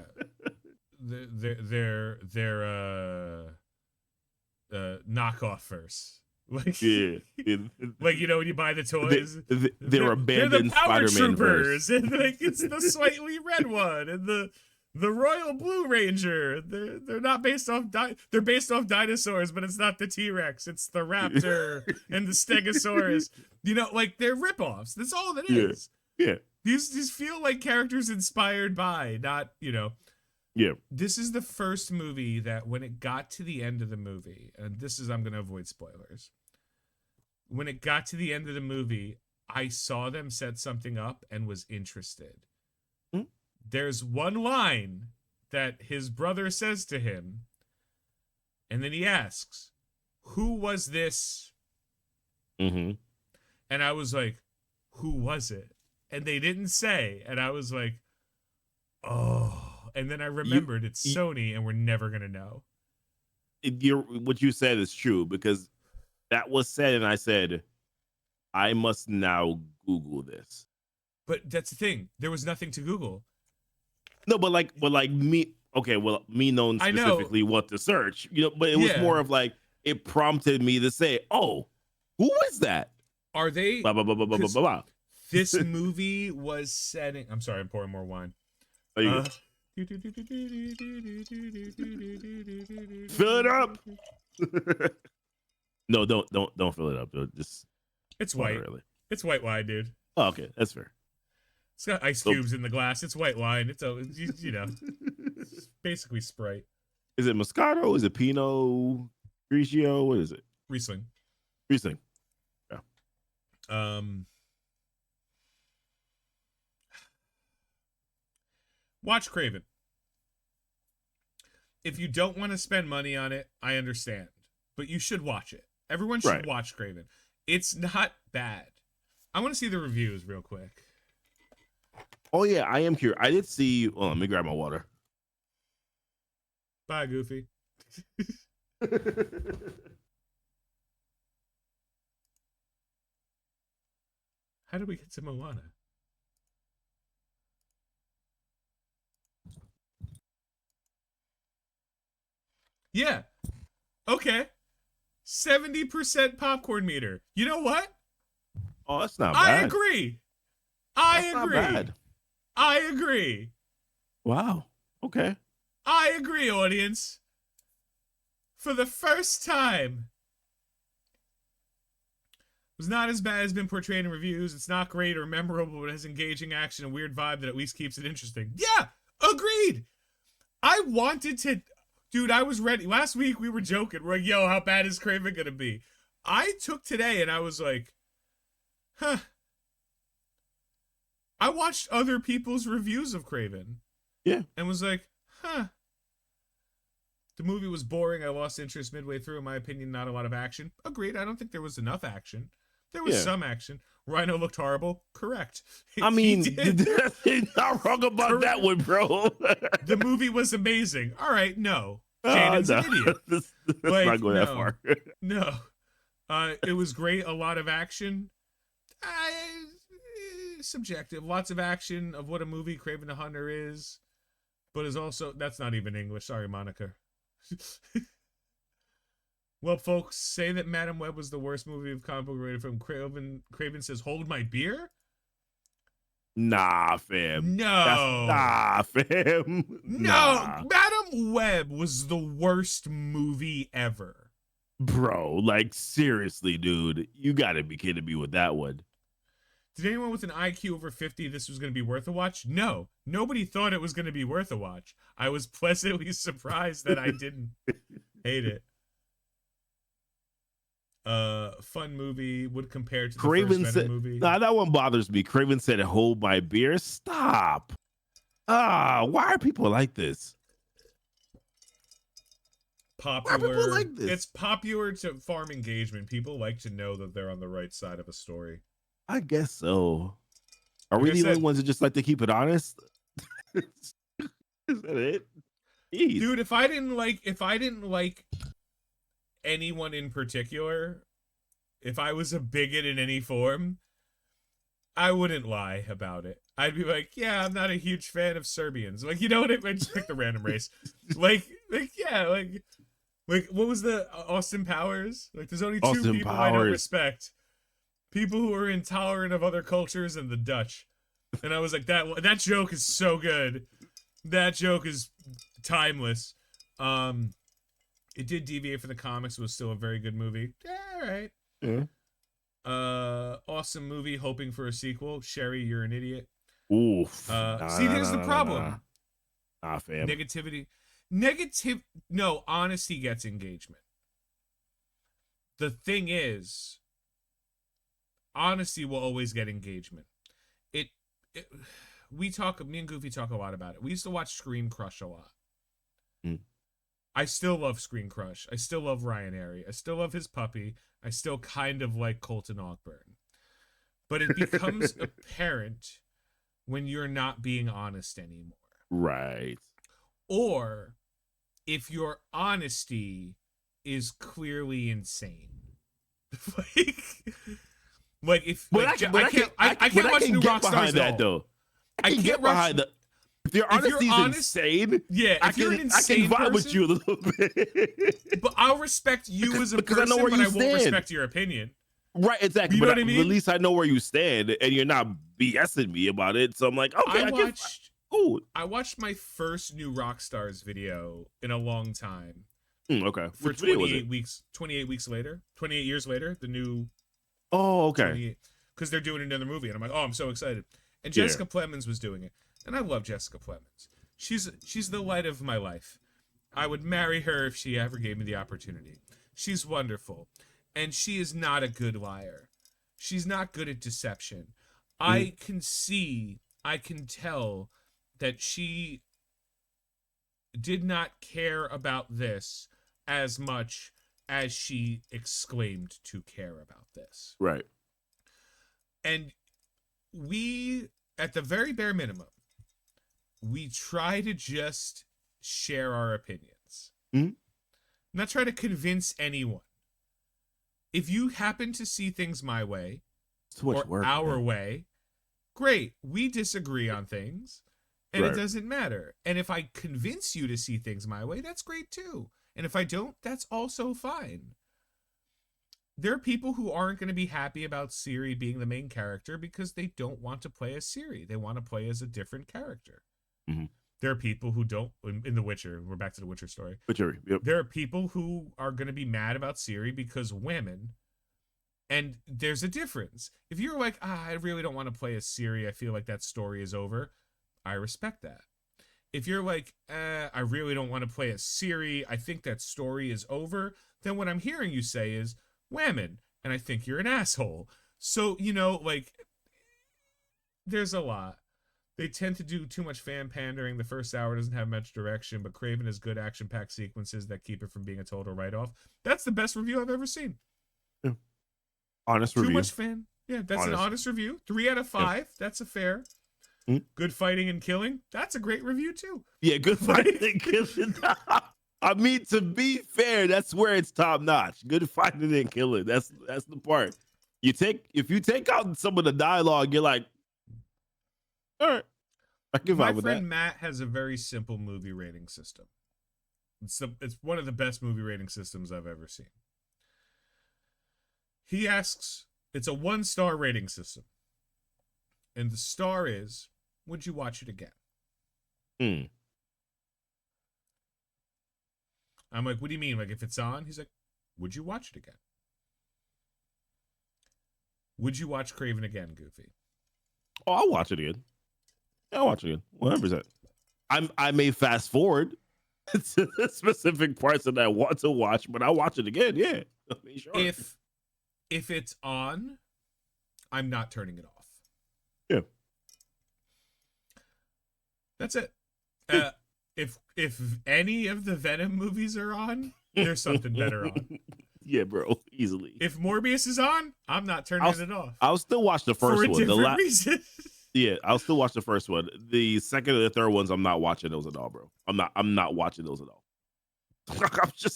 their knockoff verse. Like, yeah. Like, when you buy the toys, they're abandoned they're the Power Spider-Man Troopers, verse. and like it's the slightly red one, and the Royal Blue Ranger. They're not based off they're based off dinosaurs, but it's not the T-Rex, it's the Raptor and the Stegosaurus. Like they're ripoffs. That's all it is. Yeah. These feel like characters inspired by, not. Yeah. This is the first movie that when it got to the end of the movie, and I'm going to avoid spoilers. When it got to the end of the movie, I saw them set something up and was interested. Mm-hmm. There's one line that his brother says to him, and then he asks, "Who was this?" Mm-hmm. And I was like, "Who was it?" And they didn't say, and I was like, "Oh." And then I remembered it's Sony, and we're never gonna know. What you said is true, because that was said, and I said, I must now Google this. But that's the thing. There was nothing to Google. No, but me. Okay, well, me knowing specifically what to search, but it was more of like it prompted me to say, "Oh, who is that? Are they?" Blah, blah, blah, blah, blah, blah, blah. This movie was setting. I'm sorry, I'm pouring more wine. Fill it up. No, don't fill it up. Just it's white. Really. It's white wine, dude. Oh, okay, that's fair. It's got ice cubes in the glass. It's white wine. It's it's basically Sprite. Is it Moscato? Is it Pinot Grigio? What is it? Riesling. Riesling. Yeah. Watch Kraven. If you don't want to spend money on it, I understand. But you should watch it. Everyone should watch Kraven. It's not bad. I want to see the reviews real quick. Oh, yeah, I am curious. I did see... Oh, let me grab my water. Bye, Goofy. How did we get to Moana? Yeah. Okay. 70% popcorn meter. You know what? Oh, that's not bad. I agree. I agree. Wow. Okay. I agree, audience. For the first time. It was not as bad as been portrayed in reviews. It's not great or memorable, but it has engaging action and weird vibe that at least keeps it interesting. Yeah, agreed. I wanted to... Dude, I was ready. Last week we were joking. We're like, yo, how bad is Kraven gonna be? I took today and I was like, huh. I watched other people's reviews of Kraven. Yeah. And was like, huh. The movie was boring. I lost interest midway through. In my opinion, not a lot of action. Agreed. I don't think there was enough action. There was some action. Rhino looked horrible. Correct. I mean, not wrong about that one, bro. The movie was amazing. All right, no. Janen's an idiot. Let's not go that far. No. It was great. A lot of action. Subjective. Lots of action of what a movie Kraven the Hunter is. But is also... That's not even English. Sorry, Monica. Well, folks, say that Madam Web was the worst movie of comic book rated from Kraven. Kraven says, hold my beer? Nah, fam. No. Nah, fam. No. Nah. Madam Web was the worst movie ever. Bro, like, seriously, dude. You gotta be kidding me with that one. Did anyone with an IQ over 50 this was going to be worth a watch? No. Nobody thought it was going to be worth a watch. I was pleasantly surprised that I didn't hate it. Fun movie would compare to the Kraven first said, movie. Nah, that one bothers me. Kraven said, hold my beer. Stop. Why are people like this? Popular. Why are people like this? It's popular to farm engagement. People like to know that they're on the right side of a story. I guess so. Are Like we the only ones that just like to keep it honest? Is that it? Jeez. Dude, if I didn't like anyone in particular, if I was a bigot in any form, I wouldn't lie about it. I'd be like, yeah, I'm not a huge fan of Serbians. Like, you know what I mean? Just pick the random race. Like what was the Austin Powers? Like, there's only two people I don't respect. People who are intolerant of other cultures and the Dutch. And I was like, that joke is so good. That joke is timeless. It did deviate from the comics. It was still a very good movie. Yeah, all right. Yeah. Awesome movie. Hoping for a sequel. Sherry, you're an idiot. Oof. See, here's the problem. Nah, fam. Negativity. No, honesty gets engagement. The thing is, honesty will always get engagement. Me and Goofy talk a lot about it. We used to watch Screen Crush a lot. I still love Screen Crush. I still love Ryan Airy. I still love his puppy. I still kind of like Colton Ogburn. But it becomes apparent when you're not being honest anymore. Right. Or if your honesty is clearly insane. Like if I can't watch New Rockstars that though. I can get behind that. If your honesty is insane, yeah, I can vibe with you a little bit. But I'll respect you as a person, I know where but you I won't respect your opinion. Right, exactly. You know but what I mean? At least I know where you stand, and you're not BSing me about it. So I'm like, okay, I watched my first New Rockstars video in a long time. Okay. For 28 weeks. 28 weeks later. 28 years later. The new. Oh, okay. Because they're doing another movie, and I'm like, oh, I'm so excited. And Jessica Plemons was doing it. And I love Jessica Plemons. She's the light of my life. I would marry her if she ever gave me the opportunity. She's wonderful. And she is not a good liar. She's not good at deception. I can tell that she did not care about this as much as she exclaimed to care about this. Right. And we, at the very bare minimum, we try to just share our opinions. Not try to convince anyone. If you happen to see things my way or our way, great. We disagree on things, and it doesn't matter. And if I convince you to see things my way, that's great too. And if I don't, that's also fine. There are people who aren't going to be happy about Ciri being the main character because they don't want to play as Ciri. They want to play as a different character. There are people who don't, in The Witcher, we're back to the Witcher story. Witcher, yep. There are people who are going to be mad about Ciri because women, and there's a difference. If you're like, I really don't want to play as Ciri, I feel like that story is over, I respect that. If you're like, I really don't want to play as Ciri, I think that story is over, then what I'm hearing you say is, women, and I think you're an asshole. So, like, there's a lot. They tend to do too much fan pandering. The first hour doesn't have much direction, but Kraven has good action-packed sequences that keep it from being a total write-off. That's the best review I've ever seen. Yeah. Honest review. Too much fan. Yeah, that's an honest review. 3 out of 5. Yeah. That's a fair. Good fighting and killing. That's a great review, too. Yeah, good fighting and killing. I mean, to be fair, that's where it's top-notch. Good fighting and killing. That's the part. If you take out some of the dialogue, you're like, all right, I can vibe with that. My friend Matt has a very simple movie rating system. It's one of the best movie rating systems I've ever seen. He asks, it's a 1-star rating system. And the star is, would you watch it again? I'm like, what do you mean? Like, if it's on? He's like, would you watch it again? Would you watch Kraven again, Goofy? Oh, I'll watch it again. I'll watch it again. 100%. I may fast forward to the specific parts that I want to watch, but I'll watch it again. Yeah. I mean, sure. If it's on, I'm not turning it off. Yeah. That's it. If any of the Venom movies are on, there's something better on. Yeah, bro, easily. If Morbius is on, I'm not turning it off. I'll still watch the first one. For a different reason. Yeah, I'll still watch the first one. The second and the third ones, I'm not watching those at all, bro. I'm not watching those at all.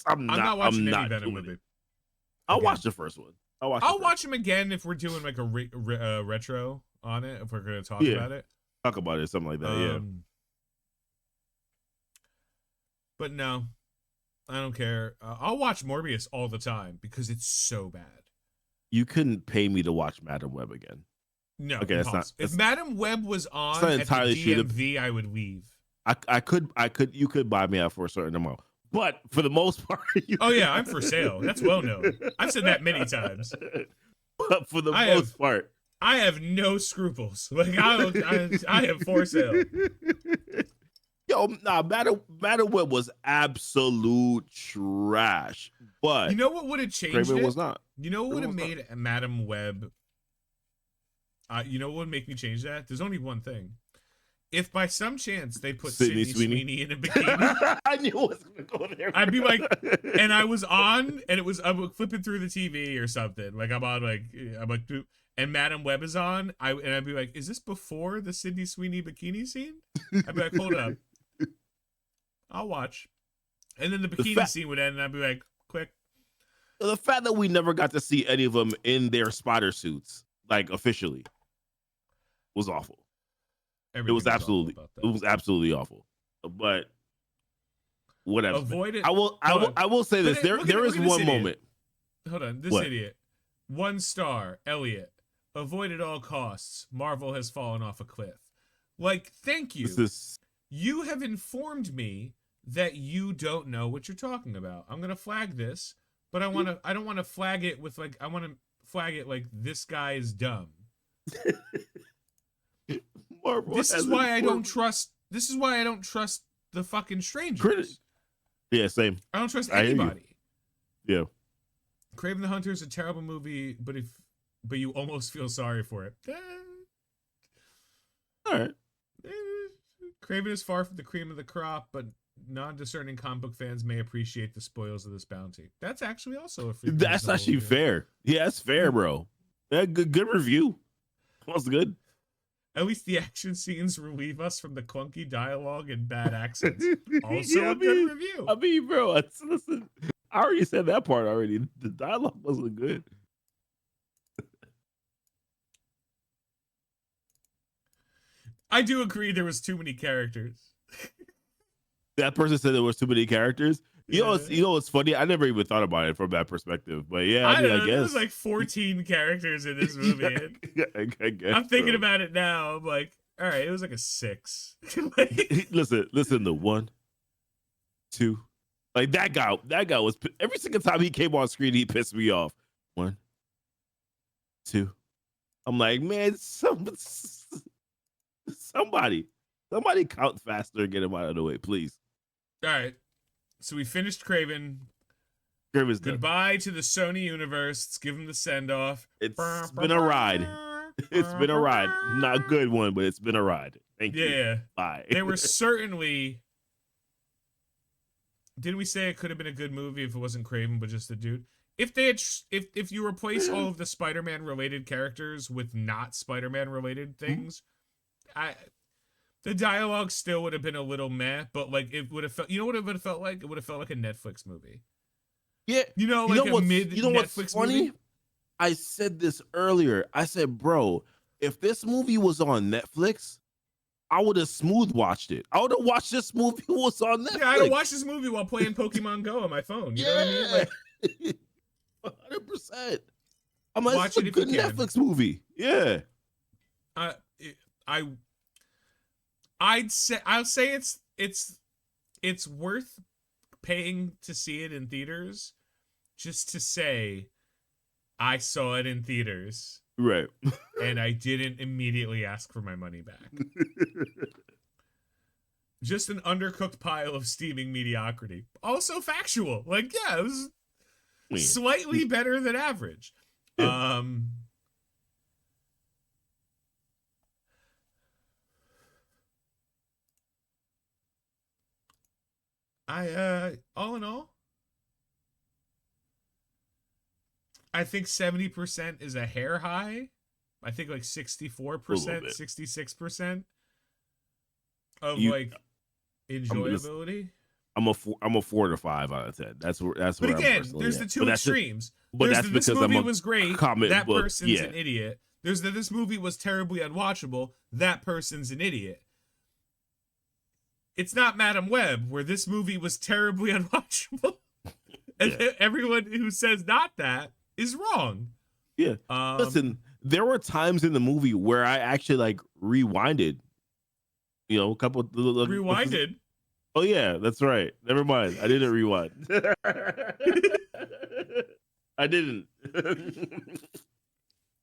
I'm not watching any Venom movie. I'll watch the first one. I'll watch them again if we're doing like a retro on it. If we're gonna talk about it, something like that. Yeah. But no, I don't care. I'll watch Morbius all the time because it's so bad. You couldn't pay me to watch Madam Web again. No, okay, that's not. If Madam Web was on at the DMV, I would leave. I could. You could buy me out for a certain amount, but for the most part, I'm for sale. That's well known. I've said that many times. But for the most part, I have no scruples. Like I have for sale. Yo, nah, Madam Web was absolute trash. But you know what would have changed Kraven it? Was not. You know what would have made Madam Web? You know what would make me change that? There's only one thing. If by some chance they put Sydney Sweeney in a bikini, I knew it was gonna go there. I'd be like, and I was on, and I'm flipping through the TV or something. Like I'm like, and Madam Web is on. I'd be like, is this before the Sydney Sweeney bikini scene? I'd be like, hold up, I'll watch. And then the bikini scene would end, and I'd be like, quick. The fact that we never got to see any of them in their spotter suits, like officially, was awful. It was absolutely awful. But whatever. Avoid it. I will say this. There is one moment. Hold on. This idiot. 1 star. Elliot. Avoid at all costs. Marvel has fallen off a cliff. Like, thank you. You have informed me that you don't know what you're talking about. I'm gonna flag this, but I don't want to flag it with like I want to flag it like this guy is dumb. Marvel This is has why I don't informed- trust. This is why I don't trust the fucking strangers. Yeah, same. I don't trust I hear you. anybody. Yeah. Kraven the Hunter is a terrible movie, but you almost feel sorry for it. All right. Kraven is far from the cream of the crop, but non-discerning comic book fans may appreciate the spoils of this bounty. That's actually also a That's actually fair. Yeah, that's fair, bro. Yeah, good review. That was good. At least the action scenes relieve us from the clunky dialogue and bad accents. Also Yeah, a good review. I mean, bro, listen, I already said that part already. The dialogue wasn't good. I do agree there was too many characters. That person said there was too many characters. You know what's funny? I never even thought about it from that perspective. But yeah, I mean, I guess there's like 14 characters in this movie. Yeah, I guess, I'm thinking about it now. I'm like, all right, it was like a 6. Like, listen, the 1, 2, like that guy was every single time he came on screen, he pissed me off. 1, 2. I'm like, man, somebody count faster and get him out of the way, please. all right. So we finished Kraven. Kraven's Goodbye to the Sony universe. Let's give him the send off. It's been a ride. It's been a ride. Not a good one, but it's been a ride. Thank you. Yeah. Bye. They were certainly. Didn't we say it could have been a good movie if it wasn't Kraven, but just the dude? If they had, if you replace all of the Spider-Man related characters with not Spider-Man related things, the dialogue still would have been a little meh, but like it would have felt. You know what it would have felt like? It would have felt like a Netflix movie. Yeah. You know, like a mid Netflix funny? movie. I said this earlier. I said, bro, if this movie was on Netflix, I would have smooth watched it. I would have watched this movie was on Netflix. Yeah, I'd have watched this movie while playing Pokemon Go on my phone. You know what I mean? Like, 100%. I'm like, watch it's a good Netflix movie. Yeah. I'll say it's worth paying to see it in theaters, just to say I saw it in theaters. Right. And I didn't immediately ask for my money back. Just an undercooked pile of steaming mediocrity. Also factual. Like, yeah, it was slightly better than average. Yeah. All in all, I think 70% is a hair high. I think like 64%, 66% of like enjoyability. I'm a 4 to 5 out of 10. That's where But again, there's the two extremes. This movie was great. That person's an idiot. There's this movie was terribly unwatchable. That person's an idiot. It's not Madam Web, where this movie was terribly unwatchable. And everyone who says not that is wrong. Yeah. Listen, there were times in the movie where I actually like rewinded. You know, a couple. Rewinded? Oh, yeah, that's right. Never mind. I didn't rewind. I didn't.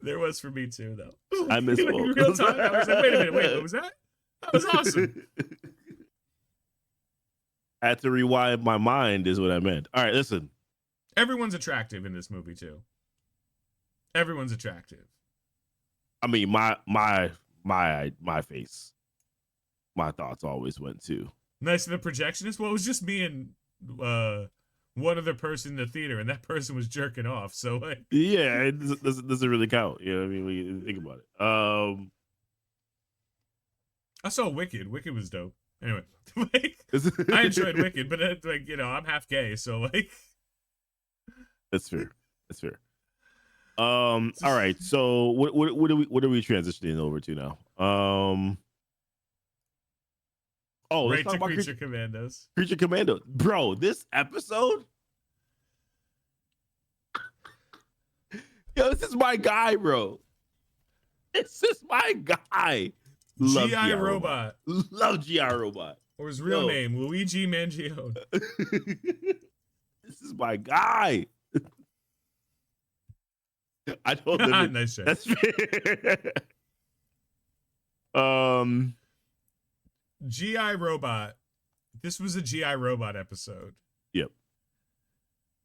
There was for me too, though. I missed both. Real time. I was like, wait a minute, what was that? That was awesome. I had to rewind my mind, is what I meant. All right, listen. Everyone's attractive in this movie too. Everyone's attractive. I mean, my face, my thoughts always went to. Nice of the projectionist. Well, it was just me and one other person in the theater, and that person was jerking off. So like, yeah, it doesn't really count. You know what I mean? When you think about it. I saw Wicked. Wicked was dope. Anyway, like, I enjoyed Wicked, but like, you know, I'm half gay, so like, that's fair. That's fair. All right. So what are we transitioning over to now? Let's talk about Creature Commandos. Creature Commando, bro. This episode, yo, this is my guy, bro. This is my guy. Love G.I. Robot. Love G.I. Robot. Or his real name, Luigi Mangione. This is my guy. I don't know. Nice shot. That's fair. GI Robot. This was a GI Robot episode. Yep.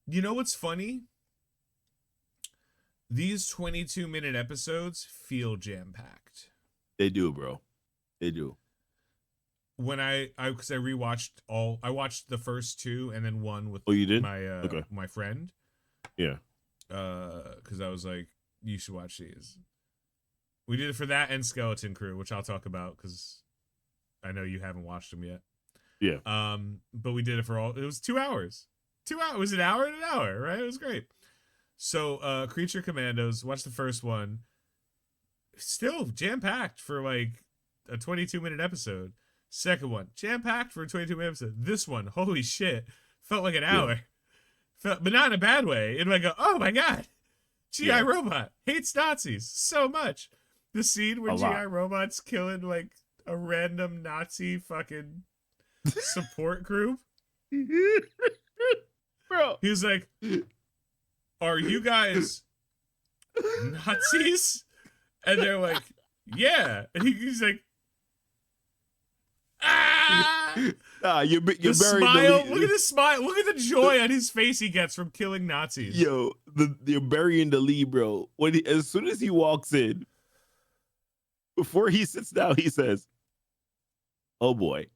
You know what's funny? These 22-minute episodes feel jam-packed. They do, bro. They do. When because I rewatched I watched the first two and then one with you did? my my friend. Yeah. Because I was like, you should watch these. We did it for that and Skeleton Crew, which I'll talk about because I know you haven't watched them yet. Yeah. But we did it for all. It was 2 hours. 2 hours. It was an hour and an hour, right? It was great. So, Creature Commandos. Watch the first one. Still jam packed for like a 22-minute episode. Second one, jam packed for a 22-minute episode. This one, holy shit, felt like an hour. But not in a bad way. In like oh my god, GI Robot hates Nazis so much. The scene where GI Robot's killing like a random Nazi fucking support group. Bro, he was like, "Are you guys Nazis?" And they're like, "Yeah." And he's like, you're the smile. Look at the smile. Look at the joy on his face he gets from killing Nazis. Yo, you're burying the lead, bro. As soon as he walks in, before he sits down, he says, "Oh boy."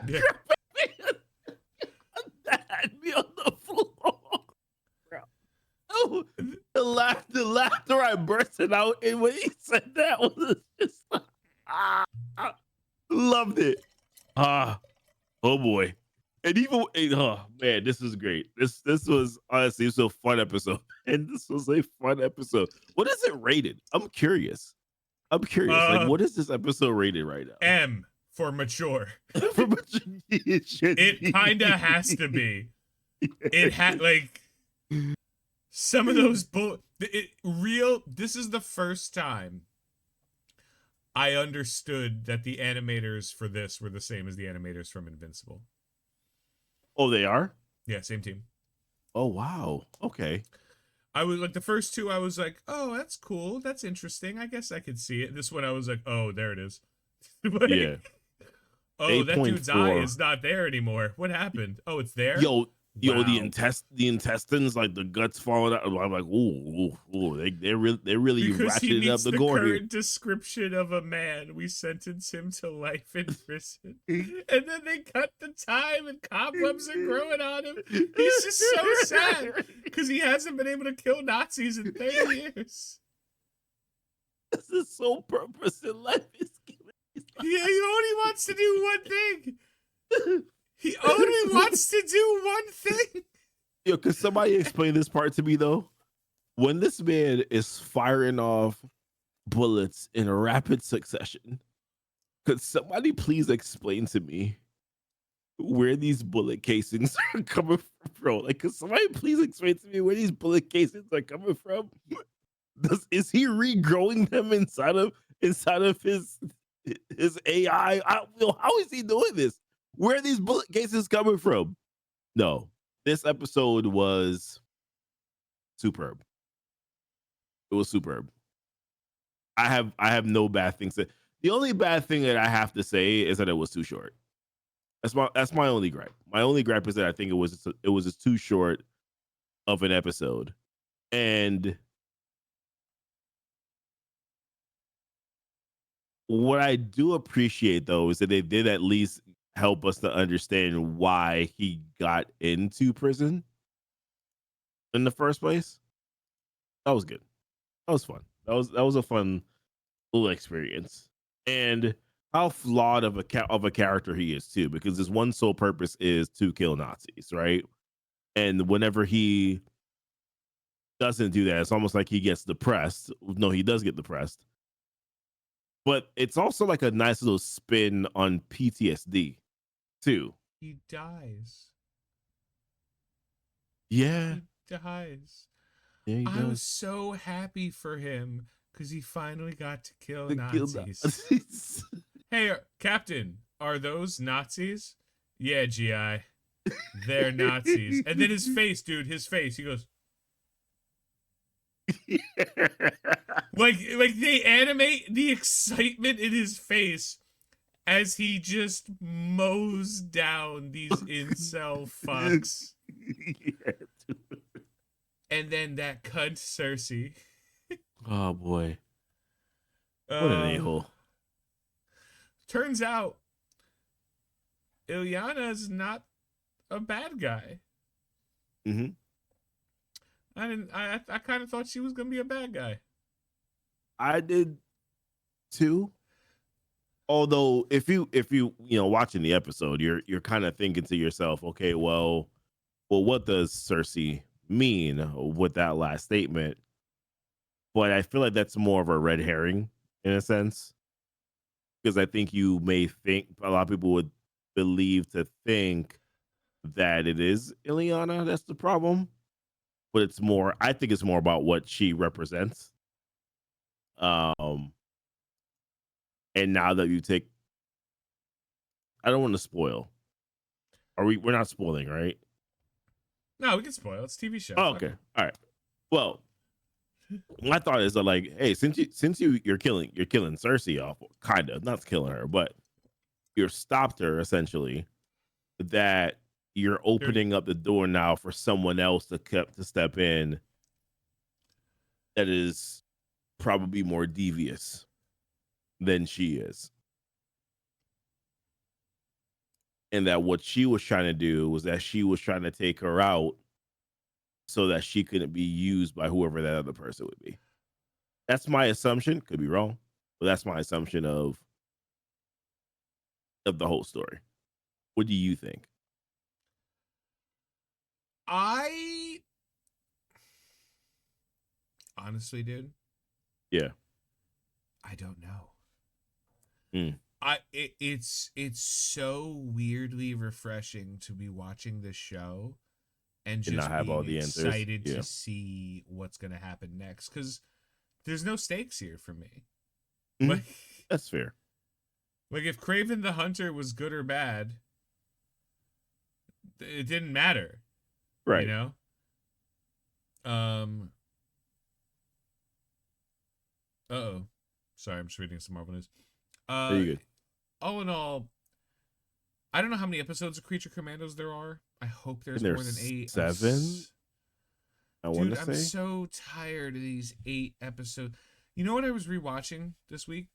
Yeah. That had me on the floor. Oh, the laughter I bursted out in when he said that was just loved it. Oh boy. And even oh man, this is great. This was honestly a fun episode. And this was a fun episode. What is it rated? I'm curious. Like, what is this episode rated right now? M for mature. It kind of has to be. It had like some of those this is the first time I understood that the animators for this were the same as the animators from Invincible. Oh, they are? Yeah, same team. Oh, wow. Okay. I was like, the first two, I was like, oh, that's cool. That's interesting. I guess I could see it. This one, I was like, oh, there it is. Like, yeah. Oh, that dude's eye is not there anymore. What happened? Oh, it's there? Yo, wow. the intestines, like the guts falling out. I'm like, ooh. They're really because ratcheting up the gore here. Current description of a man, we sentence him to life in prison, and then they cut the time, and cobwebs are growing on him. He's just so sad because he hasn't been able to kill Nazis in 30 years. This is sole purpose in life is killing. Yeah, he only wants to do one thing. He only wants to do one thing. Yo, could somebody explain this part to me though? When this man is firing off bullets in rapid succession, could somebody please explain to me where these bullet casings are coming from, bro? Like, could somebody please explain to me where these bullet casings are coming from? Is he regrowing them inside of his AI? How is he doing this? Where are these bullet cases coming from? No, this episode was superb. It was superb. I have no bad things to. The only bad thing that I have to say is that it was too short. That's my only gripe. My only gripe is that I think it was just too short of an episode. And what I do appreciate though is that they did at least help us to understand why he got into prison in the first place. That was good. That was fun. That was a fun little experience. And how flawed of a character he is too, because his one sole purpose is to kill Nazis, right? And whenever he doesn't do that, it's almost like he gets depressed. No, he does get depressed. But it's also like a nice little spin on PTSD too. He dies. Yeah. He dies. Yeah, I was so happy for him because he finally got to kill Nazis. Hey, Captain, are those Nazis? Yeah, GI. They're Nazis. And then his face, dude, he goes, like they animate the excitement in his face as he just mows down these incel fucks. Yeah, dude. And then that cunt Cersei. Oh boy, what an a-hole. Turns out Ilyana is not a bad guy. Mm-hmm. I kind of thought she was gonna be a bad guy. I did too. Although if you watching the episode, you're kind of thinking to yourself, okay, well, what does Cersei mean with that last statement? But I feel like that's more of a red herring in a sense, because I think you may think a lot of people would believe to think that it is Ileana that's the problem, but it's more. I think it's more about what she represents. Um, and now that you take, I don't want to spoil. We're not spoiling, right? No, we can spoil. It's a TV show. Oh, okay. All right. Well, my thought is that, like, hey, you're killing Cersei off, kind of not killing her, but you're stopped her essentially. That you're opening up the door now for someone else to step in. That is probably more devious than she is, and that what she was trying to do was that she was trying to take her out so that she couldn't be used by whoever that other person would be. That's my assumption. Could be wrong, but that's my assumption of the whole story. What do you think? I honestly, dude. Yeah. I don't know. Mm. It's so weirdly refreshing to be watching this show and just not have being all the answers. excited Yeah. to see what's gonna happen next, because there's no stakes here for me. Mm-hmm. Like, that's fair. Like, if Kraven the Hunter was good or bad, it didn't matter, right? You know. Uh-oh. Sorry, I'm just reading some Marvel news. Very good. All in all, I don't know how many episodes of Creature Commandos there are. I hope there's more than 8. 7. I want to say. I'm so tired of these 8 episodes. You know what I was rewatching this week?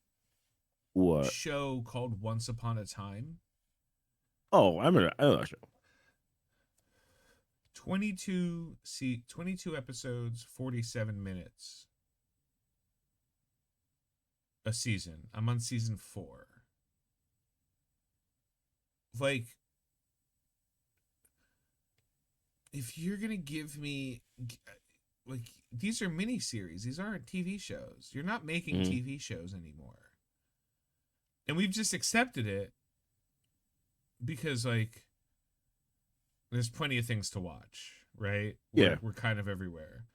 What? A show called Once Upon a Time. Oh, I know that show. 22 episodes, 47 minutes a season. I'm on season 4. Like, if you're gonna give me, like, these are miniseries. These aren't TV shows. You're not making TV shows anymore. And we've just accepted it because, like, there's plenty of things to watch, right? Yeah. We're kind of everywhere.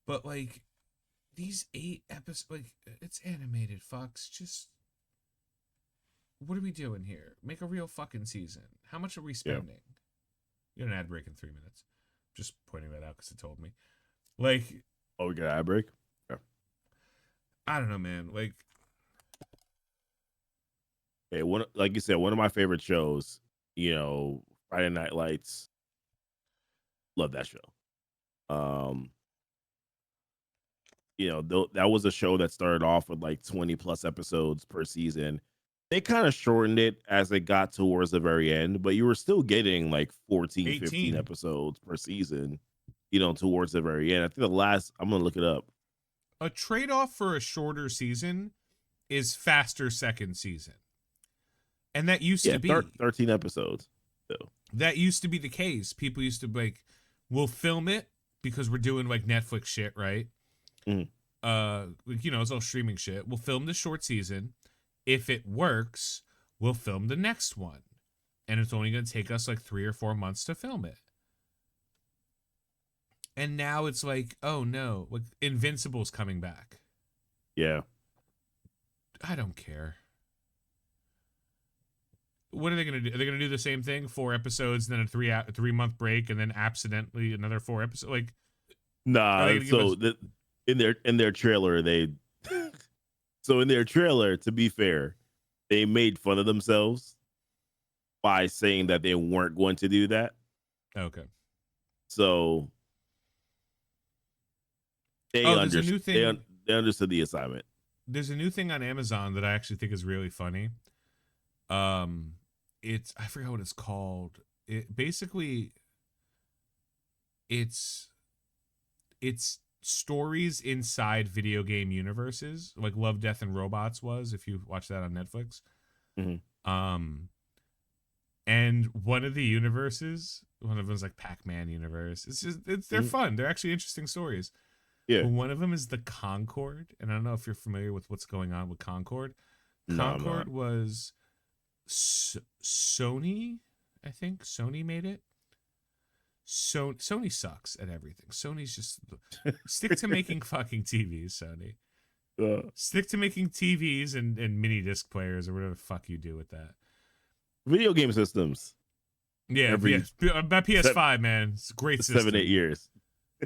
But, like, these 8 episodes, like, it's animated, fucks. Just, what are we doing here? Make a real fucking season. How much are we spending? Yeah. You get an ad break in 3 minutes. Just pointing that out because it told me. Like, oh, we got an ad break? Yeah. I don't know, man. Like, hey, like you said, one of my favorite shows, Friday Night Lights. Love that show. That was a show that started off with like 20 plus episodes per season. They kind of shortened it as it got towards the very end, but you were still getting like 14, 18. 15 episodes per season, towards the very end. I think I'm going to look it up. A trade-off for a shorter season is faster second season. And that used to be 13 episodes. So. That used to be the case. People used to be like, we'll film it because we're doing like Netflix shit, right? Mm. It's all streaming shit. We'll film the short season. If it works, we'll film the next one. And it's only going to take us like 3 or 4 months to film it. And now it's like, oh no, like Invincible's coming back. Yeah. I don't care. What are they going to do? Are they going to do the same thing? 4 episodes, then a 3-month break, and then accidentally another 4 episodes? Like, nah. So in their trailer, they So in their trailer, to be fair, they made fun of themselves by saying that they weren't going to do that. Okay. So they There's a new thing. they understood the assignment. There's a new thing on Amazon that I actually think is really funny. It's I forgot what it's called. It basically it's stories inside video game universes, like Love, Death, and Robots was, if you watch that on Netflix. Mm-hmm. And one of the universes, one of them's like Pac-Man universe. They're fun. They're actually interesting stories. Yeah. But one of them is the Concorde, and I don't know if you're familiar with what's going on with Concorde. Concorde was Sony, I think. Sony made it. So Sony sucks at everything. Sony's just stick to making fucking TVs, Sony. Stick to making TVs and mini disc players or whatever the fuck you do with that. Video game systems. Yeah, my PS5, man. It's a great system. 7-8 years.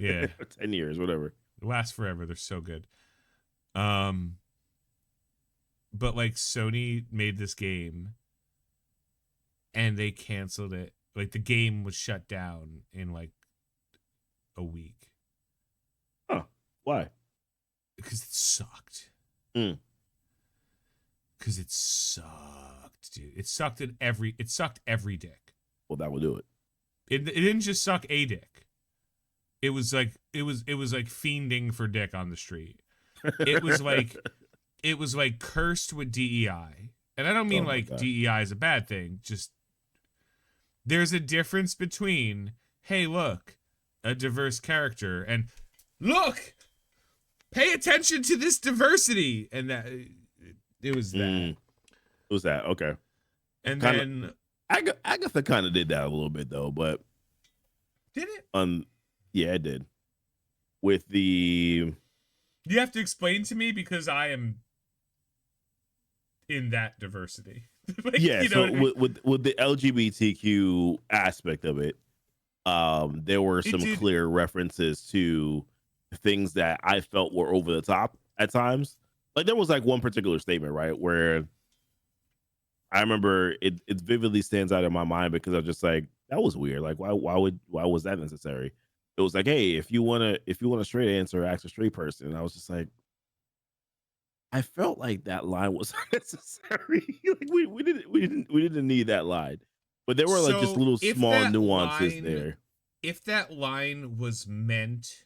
Yeah. 10 years, whatever. It lasts forever. They're so good. But like Sony made this game and they canceled it. Like the game was shut down in like a week. Huh. Why? Because it sucked. Because it sucked, dude. It sucked every dick. Well, that will do it. It didn't just suck a dick. It was like fiending for dick on the street. It was like cursed with DEI. And I don't mean DEI is a bad thing. Just there's a difference between, hey, look, a diverse character, and look, pay attention to this diversity. And that it was that. It was that. Okay. And then Agatha kind of did that a little bit though, but did it? Yeah, it did. With the you have to explain to me because I am in that diversity. Like, yeah, so I mean? with the LGBTQ aspect of it, there were some clear references to things that I felt were over the top at times. Like there was like one particular statement, right, where I remember it vividly stands out in my mind because I was just like, that was weird. Like why was that necessary? It was like, hey, if you want a straight answer, ask a straight person. And I was just like, I felt like that line was unnecessary. Like we didn't need that line. But there were like just little small nuances there. If that line was meant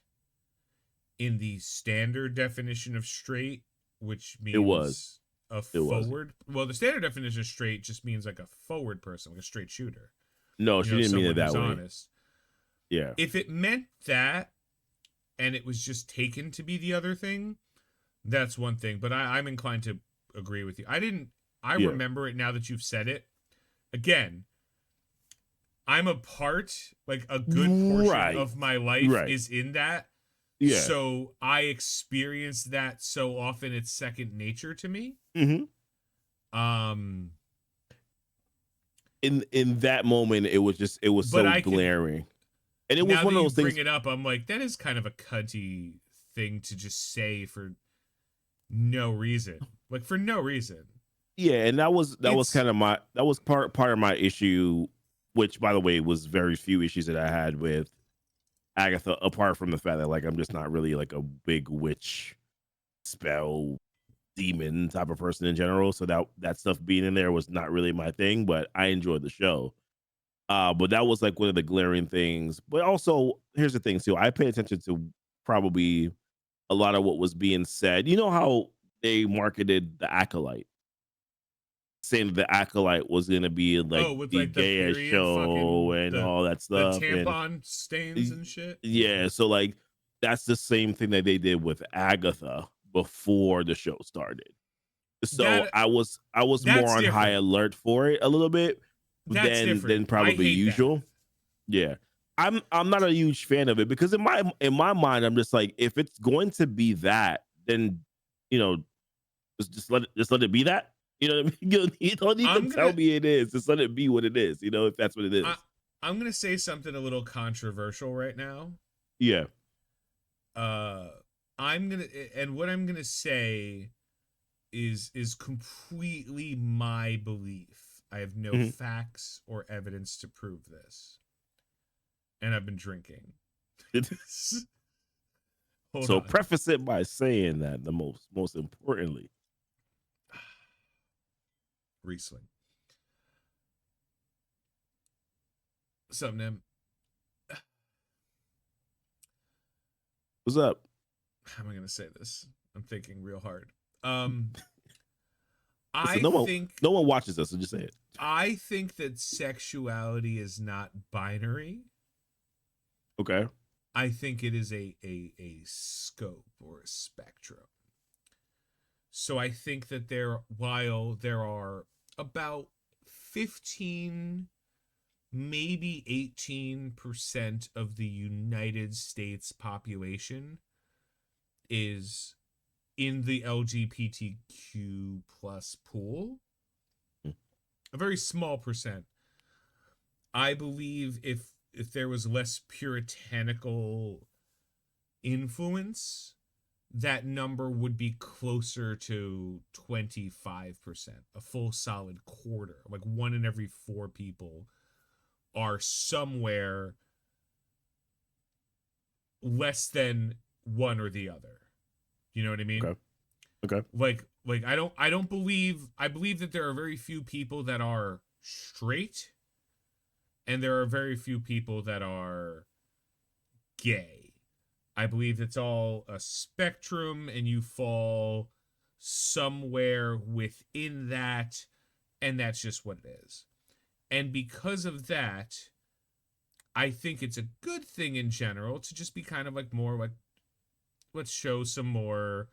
in the standard definition of straight, which means forward. Well, the standard definition of straight just means like a forward person, like a straight shooter. No, she didn't mean it that way. Honest. Yeah. If it meant that and it was just taken to be the other thing, that's one thing. But I'm inclined to agree with you. I remember it now that you've said it. Again, I'm a good portion of my life is in that. Yeah. So I experience that so often it's second nature to me. Mm-hmm. In that moment, it was so glaring. And it was one of those things. Bring it up. I'm like, that is kind of a cunty thing to just say for no reason. Like for no reason. Yeah, and that was kind of part of my issue, which by the way was very few issues that I had with Agatha, apart from the fact that like I'm just not really like a big witch spell demon type of person in general. So that stuff being in there was not really my thing, but I enjoyed the show. But that was like one of the glaring things. But also, here's the thing too. I pay attention to probably a lot of what was being said. You know how they marketed the Acolyte, saying that the Acolyte was going to be like the gayest show and all that stuff, the tampon stains and shit. Yeah, so like that's the same thing that they did with Agatha before the show started. So I was more on high alert for it a little bit than probably usual. That. Yeah. I'm not a huge fan of it because in my mind I'm just like, if it's going to be that, then just let it be that. You know what I mean? You don't need to tell me it is. Just let it be what it is. If that's what it is. I'm gonna say something a little controversial right now. Yeah. What I'm gonna say is completely my belief. I have no Mhm. facts or evidence to prove this. And I've been drinking. Hold So on. preface it by saying that the most importantly. Riesling. Something, Nim. What's up? How am I going to say this? I'm thinking real hard. Um, Listen, I think no one watches us, so just say it. I think that sexuality is not binary. Okay. I think it is a scope or a spectrum. So I think that while there are about 15, maybe 18% of the United States population is in the LGBTQ plus pool, Mm. a very small percent. I believe if there was less puritanical influence, that number would be closer to 25%, a full solid quarter. Like 1 in every 4 people are somewhere less than one or the other. You know what I mean? Okay. Okay. Like I don't believe I believe that there are very few people that are straight and there are very few people that are gay. I believe it's all a spectrum and you fall somewhere within that, and that's just what it is. And because of that, I think it's a good thing in general to just be kind of like more like, let's show some more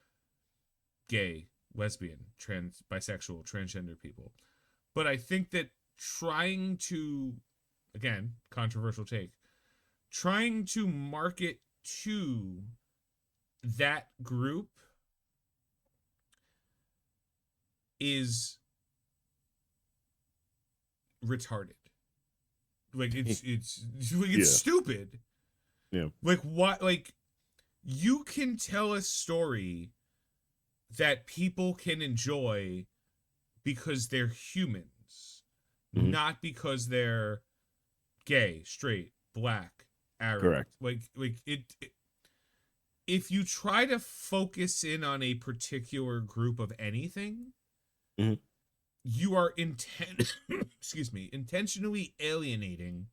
gay, lesbian, trans, bisexual, transgender people. But I think that trying to, again, controversial take, trying to market to that group is retarded. Like it's Yeah. stupid. Yeah. Like what? Like you can tell a story that people can enjoy because they're humans, Hmm. not because they're gay, straight, black, Arab. Correct. Like it if you try to focus in on a particular group of anything, Hmm. you are excuse me, intentionally alienating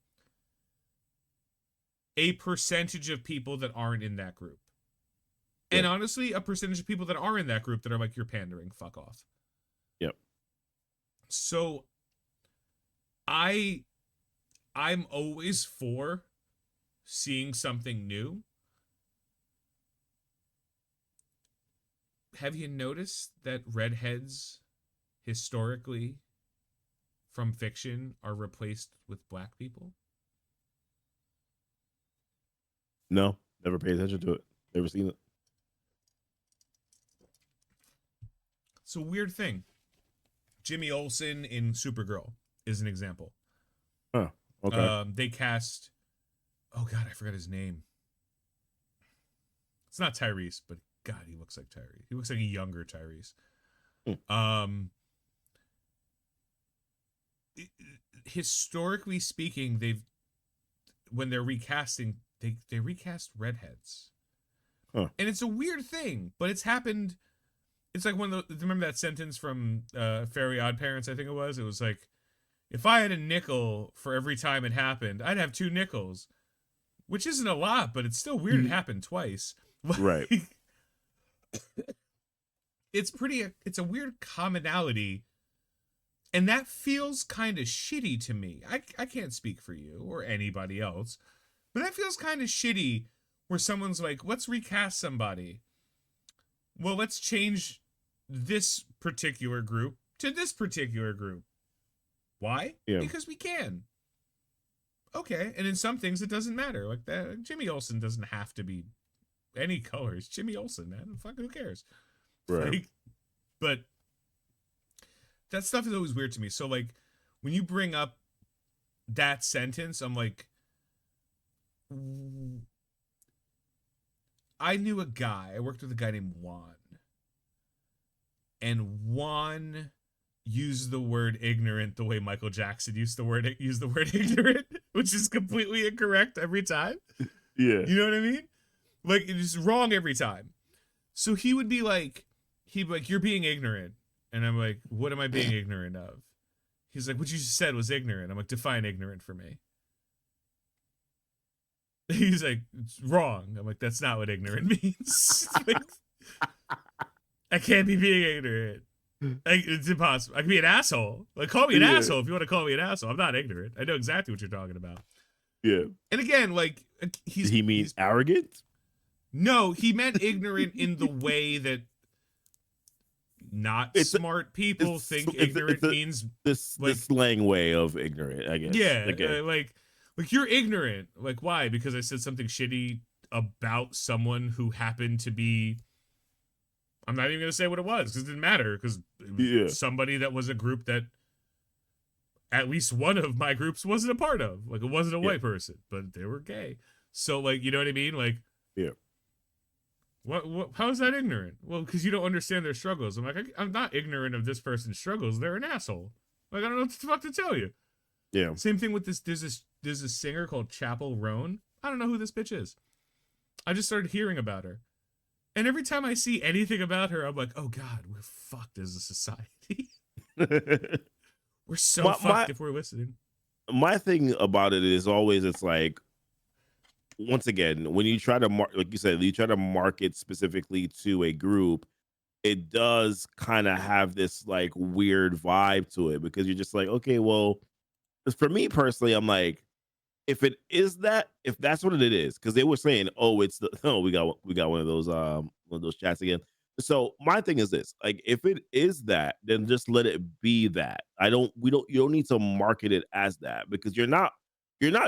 a percentage of people that aren't in that group. And Yep. honestly, a percentage of people that are in that group that are like, you're pandering, fuck off. Yep. So I I'm always for seeing something new. Have you noticed that redheads historically from fiction are replaced with black people? No, never paid attention to it. Never seen it. It's a weird thing. Jimmy Olsen in Supergirl is an example. Huh. Okay. They cast, oh god, I forgot his name. It's not Tyrese, but god, he looks like Tyrese. He looks like a younger Tyrese. Hmm. Um, Historically speaking, they've when they're recasting, they recast redheads, Huh. and it's a weird thing, but it's happened. It's like one of the, remember that sentence from Fairly Odd Parents, I think it was. It was like, if I had a nickel for every time it happened, I'd have 2 nickels, which isn't a lot, but it's still weird it happened twice. Right. It's a weird commonality, and that feels kind of shitty to me. I can't speak for you or anybody else, but that feels kind of shitty where someone's like, let's recast somebody. Well, let's change this particular group to this particular group. Why? Yeah. Because we can. Okay, and in some things it doesn't matter. Like that, Jimmy Olsen doesn't have to be any colors. Jimmy Olsen, man, fuck, who cares? Right. Like, but that stuff is always weird to me. So like, when you bring up that sentence, I'm like, I knew a guy. I worked with a guy named Juan, and one used the word ignorant the way Michael Jackson used the word ignorant, which is completely incorrect every time. Yeah. You know what I mean? Like, it's wrong every time. So he'd be like, you're being ignorant. And I'm like, what am I being ignorant of? He's like, what you just said was ignorant. I'm like, define ignorant for me. He's like, it's wrong. I'm like, that's not what ignorant means. Like, I can't be being ignorant. Like, it's impossible. I can be an asshole. Like, call me an asshole if you want to call me an asshole. I'm not ignorant. I know exactly what you're talking about. Yeah. And again, like, he means arrogant? No, he meant ignorant in the way that not smart people think ignorant means this slang way of ignorant, I guess. Yeah, like you're ignorant. Like, why? Because I said something shitty about someone who happened to be. I'm not even gonna say what it was because it didn't matter because somebody that was a group that at least one of my groups wasn't a part of. Like, it wasn't a white person, but they were gay. So, like, you know what I mean? Like, yeah. What? How is that ignorant? Well, because you don't understand their struggles. I'm like, I'm not ignorant of this person's struggles. They're an asshole. Like, I don't know what the fuck to tell you. Yeah. Same thing with this. There's a singer called Chapel Roan. I don't know who this bitch is. I just started hearing about her, and every time I see anything about her, I'm like, oh god, we're fucked as a society. We're so fucked if we're listening. My thing about it is always, it's like, once again, when you try to like you said, you try to market specifically to a group, it does kind of have this like weird vibe to it because you're just like, okay, well, for me personally, I'm like, if that's what it is, because they were saying, oh, we got one of those chats again. So my thing is this: like, if it is that, then just let it be that. You don't need to market it as that because you're not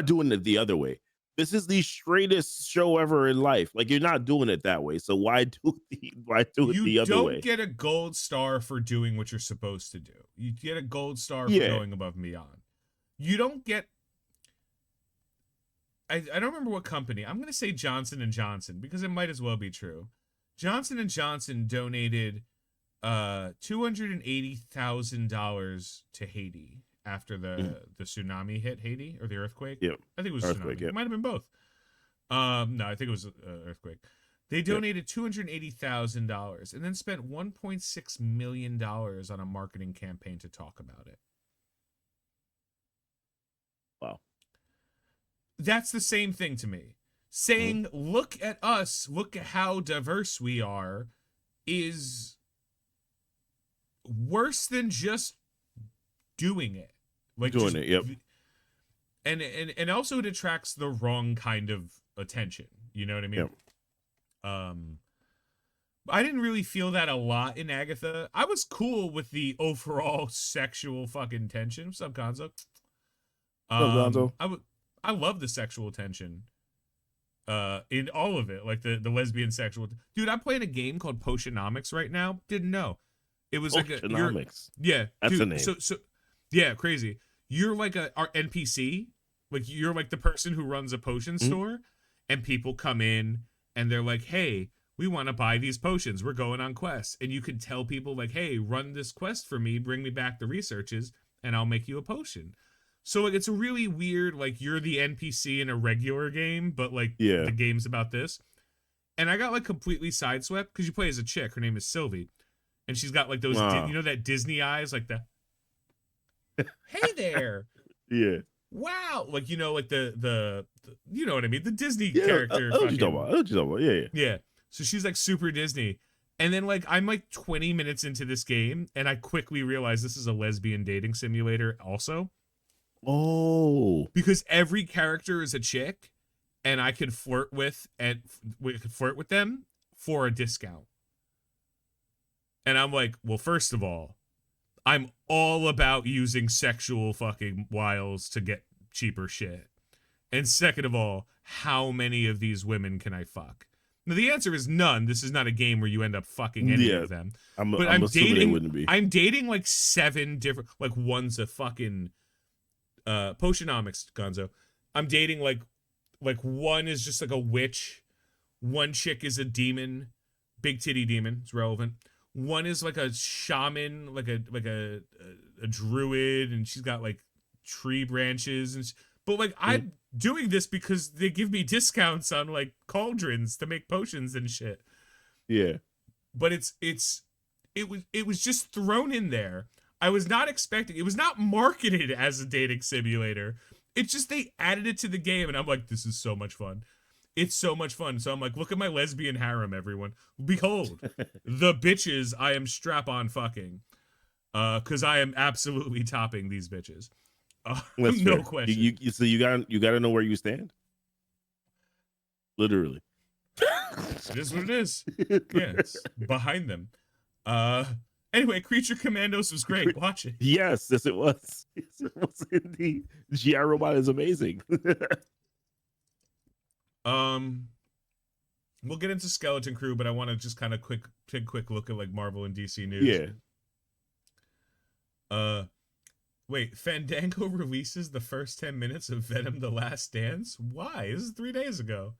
doing it the other way. This is the straightest show ever in life. Like, you're not doing it that way. So why do it the other way? You don't get a gold star for doing what you're supposed to do. You get a gold star for going above and beyond. You don't get. I don't remember what company. I'm going to say Johnson & Johnson because it might as well be true. Johnson & Johnson donated $280,000 to Haiti after the tsunami hit Haiti, or the earthquake. Yeah, I think it was earthquake. Tsunami. It might have been both. No, I think it was earthquake. They donated $280,000 and then spent $1.6 million on a marketing campaign to talk about it. Wow. That's the same thing to me. Saying, look at us, look at how diverse we are, is worse than just doing it. Like, doing it, yep. And also it attracts the wrong kind of attention. You know what I mean? Yep. I didn't really feel that a lot in Agatha. I was cool with the overall sexual fucking tension. What's up, Gonzo? Gonzo? I love the sexual tension. In all of it, like the lesbian sexual. Dude, I'm playing a game called Potionomics right now. Didn't know. It was like Potionomics. That's dude, a name. So yeah, crazy. You're like our NPC. Like, you're like the person who runs a potion store, and people come in and they're like, hey, we want to buy these potions. We're going on quests. And you can tell people like, hey, run this quest for me, bring me back the researches, and I'll make you a potion. So, like, it's a really weird, like, you're the NPC in a regular game, but, like, the game's about this. And I got, like, completely sideswept because you play as a chick. Her name is Sylvie. And she's got, like, those, you know, that Disney eyes, like the, hey there. Yeah. Wow. Like, you know, like the you know what I mean? The Disney character. What you talking about? Yeah. So she's, like, super Disney. And then, like, I'm, like, 20 minutes into this game, and I quickly realize this is a lesbian dating simulator also. Oh, because every character is a chick, and I could flirt with them for a discount. And I'm like, well, first of all, I'm all about using sexual fucking wiles to get cheaper shit. And second of all, how many of these women can I fuck? Now, the answer is none. This is not a game where you end up fucking any of them. I'm assuming dating. It wouldn't be. I'm dating like 7 different. Like, one's a fucking. Potionomics, Gonzo. I'm dating like one is just like a witch, one chick is a demon, big titty demon, it's relevant. One is like a shaman, like a druid, and she's got like tree branches but like I'm doing this because they give me discounts on like cauldrons to make potions and shit. Yeah. But it was just thrown in there. I was not expecting. It was not marketed as a dating simulator. It's just they added it to the game, and I'm like, this is so much fun. It's so much fun. So I'm like, look at my lesbian harem, everyone. Behold, the bitches I am strap on fucking. Because I am absolutely topping these bitches. That's no fair. question. So you gotta know where you stand. Literally. It is what it is. Yeah, it's behind them. Anyway, Creature Commandos was great. Watch it. Yes, it was. Yes, it was indeed. GI Robot is amazing. We'll get into Skeleton Crew, but I want to just kind of take a quick look at like Marvel and DC news. Yeah. Wait, Fandango releases the first 10 minutes of Venom: The Last Dance? Why? This is 3 days ago.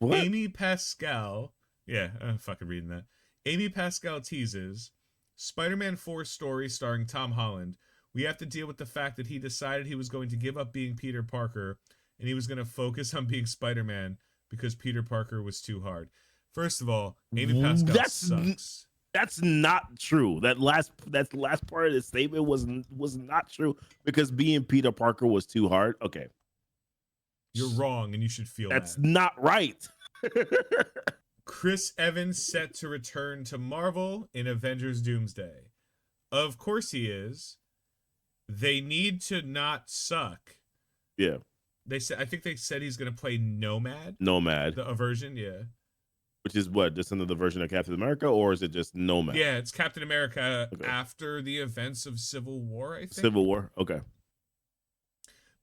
What? Amy Pascal, yeah, I'm fucking reading that. Amy Pascal teases Spider-Man 4 story starring Tom Holland. We have to deal with the fact that he decided he was going to give up being Peter Parker and he was going to focus on being Spider-Man because Peter Parker was too hard. First of all, Amy Pascal sucks. That's not true. That last part of the statement was not true because being Peter Parker was too hard. Okay. You're wrong and you should feel That's that. not right. Chris Evans set to return to Marvel in Avengers Doomsday. Of course he is. They need to not suck. Yeah. I think they said he's going to play Nomad. Nomad. A version, yeah. Which is what? Just another version of Captain America, or is it just Nomad? Yeah, it's Captain America after the events of Civil War, I think. Civil War, okay.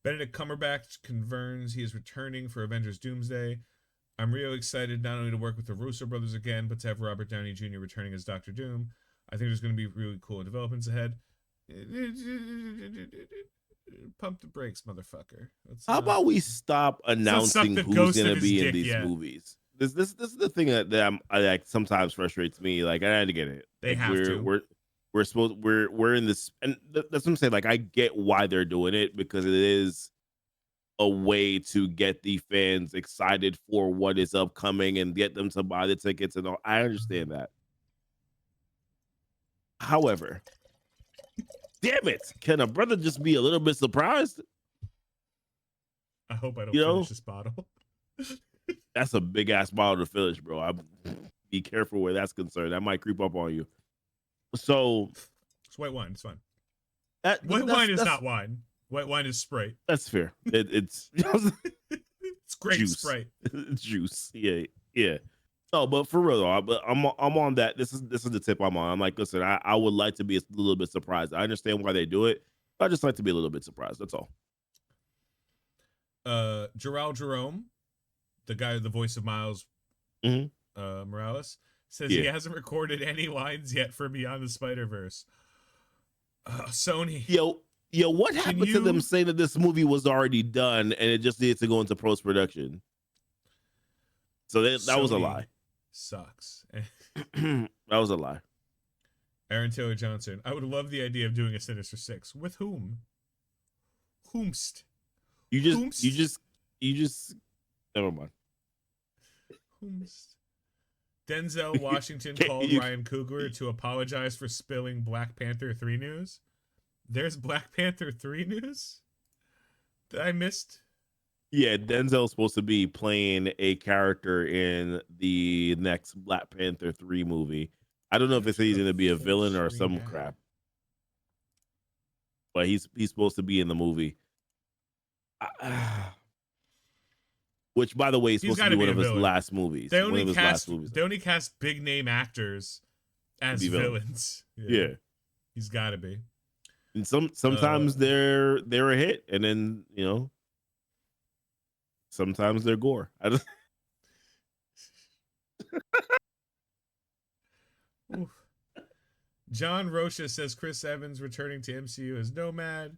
Benedict Cumberbatch confirms he is returning for Avengers Doomsday. I'm really excited not only to work with the Russo brothers again, but to have Robert Downey Jr. returning as Doctor Doom. I think there's going to be really cool developments ahead. Pump the brakes, motherfucker. How about we stop announcing who's going to be in these movies? This is the thing that I like sometimes frustrates me. Like I had to get it. They have to. We're in this, and that's what I'm saying. Like I get why they're doing it because it is a way to get the fans excited for what is upcoming and get them to buy the tickets and all. I understand that. However, damn it, can a brother just be a little bit surprised? I hope I don't finish this bottle. That's a big ass bottle to finish, bro. Be careful where that's concerned. That might creep up on you. So it's white wine. It's fine. White wine is not wine. White wine is Sprite. That's fair. It's it's great juice. Sprite. It's juice. Yeah. No, but for real though, but I'm on that. This is the tip I'm on. I'm like, listen, I would like to be a little bit surprised. I understand why they do it. But I just like to be a little bit surprised. That's all. Gerald Jerome, the guy, the voice of Miles Morales, says he hasn't recorded any lines yet for Beyond the Spider-Verse. Sony. Yo, what happened to them saying that this movie was already done and it just needed to go into post-production? So that was a lie. Sucks. That was a lie. Aaron Taylor Johnson. I would love the idea of doing a Sinister Six. With whom? Whomst? You just never mind. Whomst? Denzel Washington called Ryan Coogler to apologize for spilling Black Panther 3 news. There's Black Panther 3 news that I missed. Yeah, Denzel's supposed to be playing a character in the next Black Panther 3 movie. I don't know if it's he's going to be a villain or some crap, but he's supposed to be in the movie. Which, by the way, is supposed to be one of his last movies. They only cast big name actors as villains. Yeah. He's got to be. And sometimes they're a hit, and then sometimes they're gore. John Rocha says Chris Evans returning to MCU as Nomad.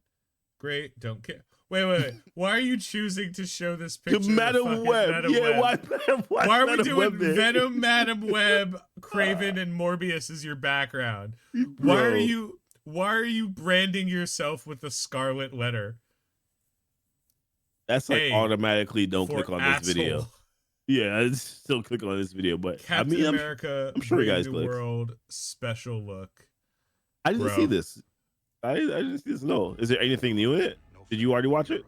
Great. Don't care. Wait. Why are you choosing to show this picture? To Madam Web. Yeah, Web? Why are we Madam doing Web Venom, Madam Web, Kraven, and Morbius as your background? Bro. Why are you branding yourself with the scarlet letter? That's like automatically don't click on this video. Asshole. Yeah, I still click on this video, but Captain America, I'm sure you guys Brave New World special look. I didn't see this. I didn't see this. No. Is there anything new in it? Did you already watch it?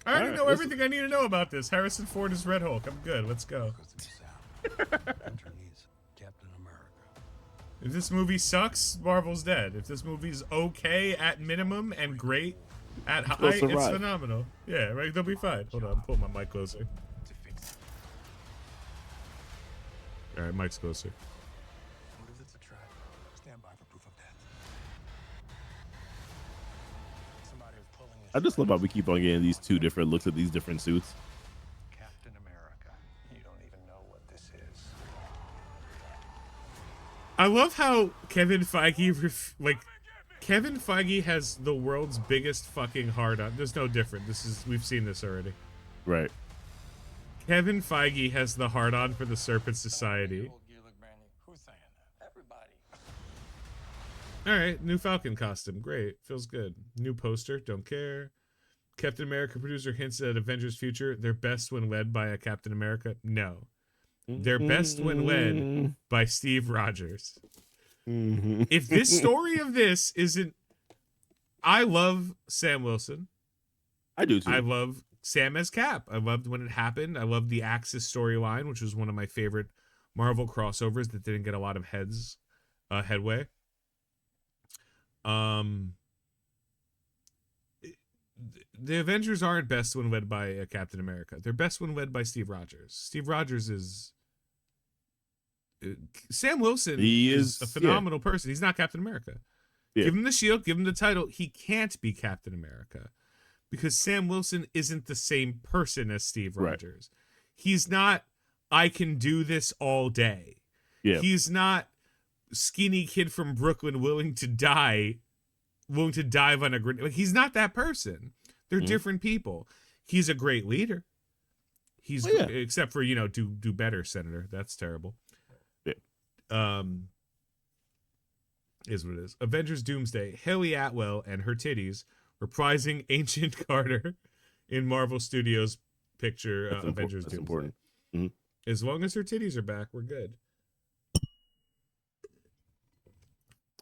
I already know everything I need to know about this. Harrison Ford is Red Hulk. I'm good. Let's go. If this movie sucks, Marvel's dead. If this movie's okay at minimum and great at high, it's phenomenal. Yeah, right. They'll be fine. Hold on, pull my mic closer. All right, mic's closer. What if it's a trap? Stand by for proof of that. Somebody is pulling this. I just love how we keep on getting these two different looks at these different suits. Captain America, you don't even know what this is. I love how Kevin Feige Kevin Feige has the world's biggest fucking hard on. There's no different. We've seen this already. Right. Kevin Feige has the hard on for the Serpent Society. Who's saying that? Everybody. All right, new Falcon costume. Great. Feels good. New poster. Don't care. Captain America producer hints at Avengers future. They're best when led by a Captain America. No. They're best when led by Steve Rogers. If this story of this isn't... I love Sam Wilson. I do too. I love Sam as Cap. I loved when it happened. I loved the Axis storyline, which was one of my favorite Marvel crossovers that didn't get a lot of headway. The Avengers aren't best when led by a Captain America. They're best when led by Steve Rogers. Steve Rogers is... Sam Wilson is a phenomenal person. He's not Captain America. Yeah. Give him the shield, give him the title. He can't be Captain America because Sam Wilson isn't the same person as Steve Rogers. Right. He's not, I can do this all day. Yeah. He's not skinny kid from Brooklyn willing to dive on a grenade. Like, he's not that person. They're different people. He's a great leader. He's except for, do better, Senator. That's terrible. Is what it is. Avengers Doomsday. Haley Atwell and her titties reprising Ancient Carter in Marvel Studios picture. Avengers Doomsday. Important. As long as her titties are back, we're good.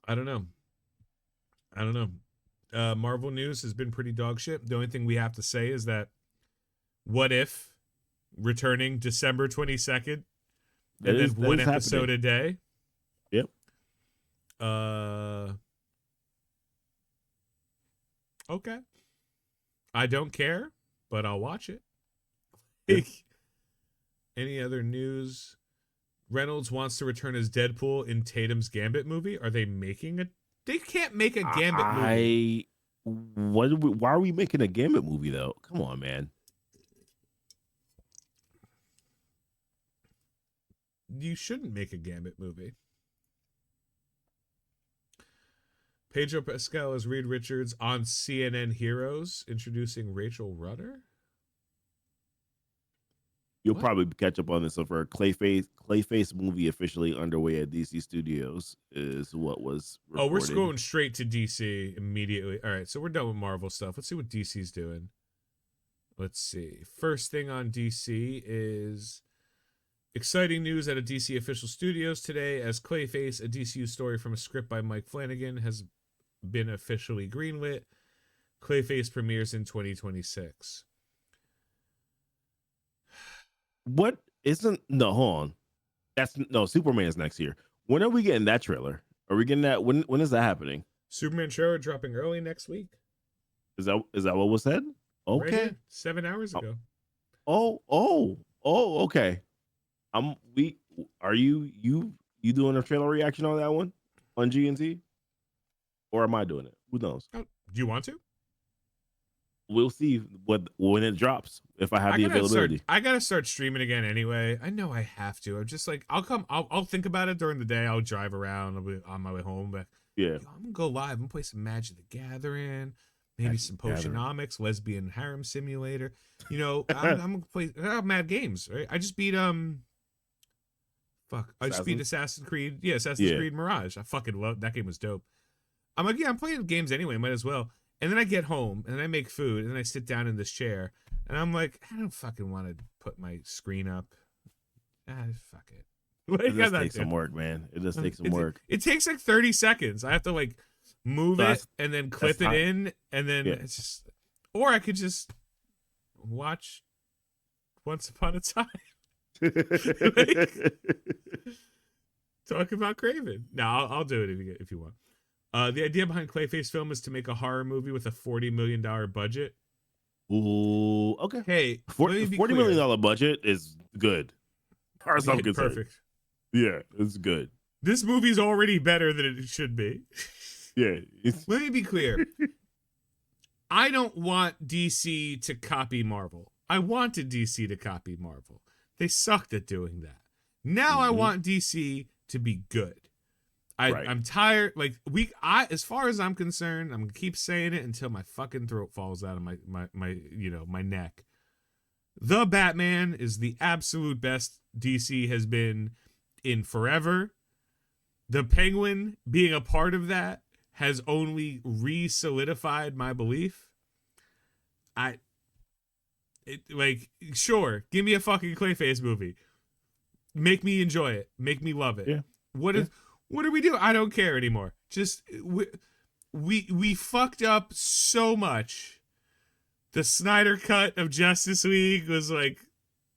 I don't know. Marvel news has been pretty dog shit. The only thing we have to say is that What If returning December 22nd. And then one episode a day. Yep. Okay. I don't care, but I'll watch it. Yep. Any other news? Reynolds wants to return as Deadpool in Tatum's Gambit movie. Are they making a... They can't make a Gambit movie. Why are we making a Gambit movie, though? Come on, man. You shouldn't make a Gambit movie. Pedro Pascal as Reed Richards on CNN Heroes, introducing Rachel Rudder. You'll probably catch up on this. So for a Clayface movie officially underway at DC Studios is what was reported. Oh, we're going straight to DC immediately. All right, so we're done with Marvel stuff. Let's see what DC's doing. Let's see. First thing on DC is... exciting news at a DC official studios today as Clayface, a DCU story from a script by Mike Flanagan, has been officially greenlit. Clayface premieres in 2026. What isn't no hold on. Superman is next year. When are we getting that trailer? Are we getting that when is that happening? Superman trailer dropping early next week. Is that what was said? Okay. Right 7 hours ago. Oh, okay. Are you doing a trailer reaction on that one on GnT, or am I doing it? Who knows? Oh, do you want to? We'll see when it drops if I have the availability. I gotta start streaming again anyway. I know I have to. I'm just like I'll think about it during the day. I'll drive around. I'll be on my way home, but Yeah. Yo, I'm gonna go live. I'm gonna play some Magic the Gathering, maybe Magic some the Gathering. Potionomics, Lesbian Harem Simulator. You know, I'm gonna play Mad Games. Right? I just beat I just beat Assassin's Creed. Yeah, Assassin's Creed Mirage. I fucking love that game. Was dope. I'm like, yeah, I'm playing games anyway. Might as well. And then I get home and then I make food and then I sit down in this chair and I'm like, I don't fucking want to put my screen up. Fuck it. It does take some work, man. It does take some work. It takes like 30 seconds. I have to like move it and then clip it in and then it's just, or I could just watch Once Upon a Time. Like, talk about Kraven. No, I'll do it if you want. The idea behind Clayface film is to make a horror movie with a $40 million budget. Ooh, okay. Hey, $40 million budget is good. As far as I'm concerned. Perfect. Yeah, it's good. This movie's already better than it should be. Yeah. Let me be clear. I don't want DC to copy Marvel. I wanted DC to copy Marvel. They sucked at doing that. Now I want DC to be good. I'm tired. Like as far as I'm concerned, I'm gonna keep saying it until my fucking throat falls out of my neck. The Batman is the absolute best DC has been in forever. The Penguin being a part of that has only re-solidified my belief. Sure, give me a fucking Clayface movie. Make me enjoy it. Make me love it. Yeah. What do we do? I don't care anymore. Just we fucked up so much. The Snyder cut of Justice League was like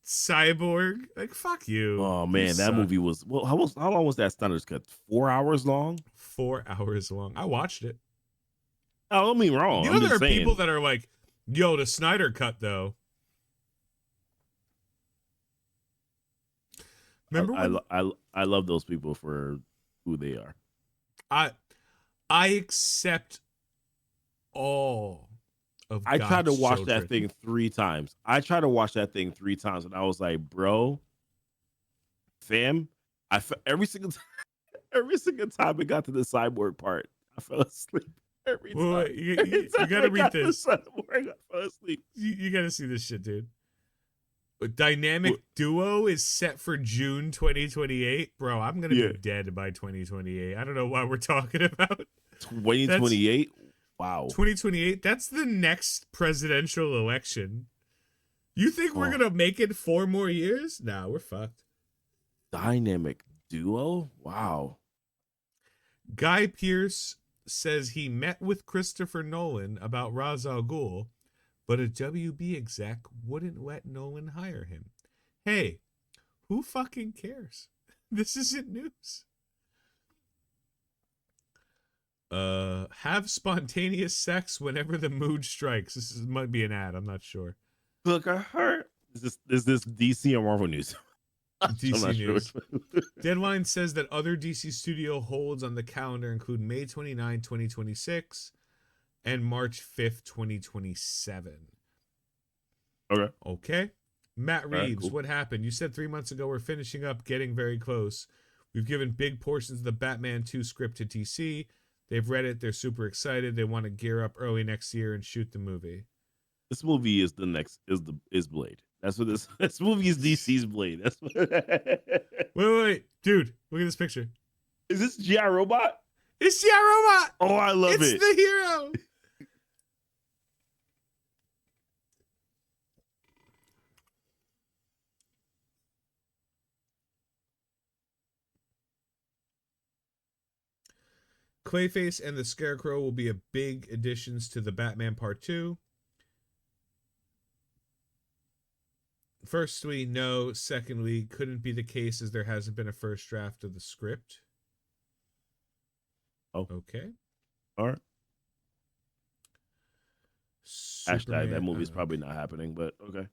Cyborg. Like, fuck you. Oh man, that movie was how long was that Snyder's cut? 4 hours long? 4 hours long. I watched it. Oh, don't be wrong. You know there are people that are like, yo, the Snyder cut though. Remember I love those people for who they are. I accept all of I God's tried to watch children. that thing 3 times. And I was like, bro, fam, every single time it got to the cyborg part, I fell asleep. Every time. Well, you gotta read this. I fell asleep. You gotta see this shit, dude. Dynamic Duo is set for June 2028. Bro, I'm gonna be dead by 2028. I don't know what we're talking about. 2028? Wow. 2028? That's the next presidential election. You think we're gonna make it 4 more years? Nah, we're fucked. Dynamic Duo? Wow. Guy Pearce says he met with Christopher Nolan about Ra's al Ghul, but a WB exec wouldn't let Nolan hire him. Hey, who fucking cares? This isn't news. Have spontaneous sex whenever the mood strikes. This might be an ad. I'm not sure. Look, I heard. Is this DC or Marvel news? DC news. Deadline says that other DC studio holds on the calendar include May 29, 2026 and March 5th, 2027. Okay. Matt Reeves, cool. What happened? You said 3 months ago we're finishing up, getting very close. We've given big portions of the Batman 2 script to DC. They've read it. They're super excited. They want to gear up early next year and shoot the movie. This movie is is Blade. That's what this movie is. DC's Blade. That's what... Wait, dude! Look at this picture. Is this G.I. Robot? It's G.I. Robot. Oh, I love it. It's the hero. Clayface and the Scarecrow will be a big additions to the Batman Part 2. Firstly, no. Secondly, couldn't be the case as there hasn't been a first draft of the script. Oh. Okay. All right. Superman, Hashtag that movie's probably not happening, but okay.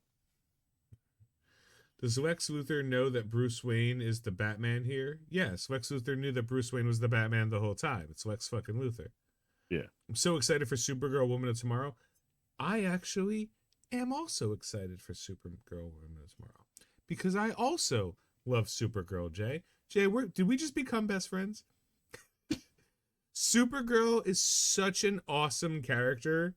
Does Lex Luthor know that Bruce Wayne is the Batman here? Yes, Lex Luthor knew that Bruce Wayne was the Batman the whole time. It's Lex fucking Luthor. Yeah. I'm so excited for Supergirl Woman of Tomorrow. I actually am also excited for Supergirl Woman of Tomorrow because I also love Supergirl, Jay. Jay, did we just become best friends? Supergirl is such an awesome character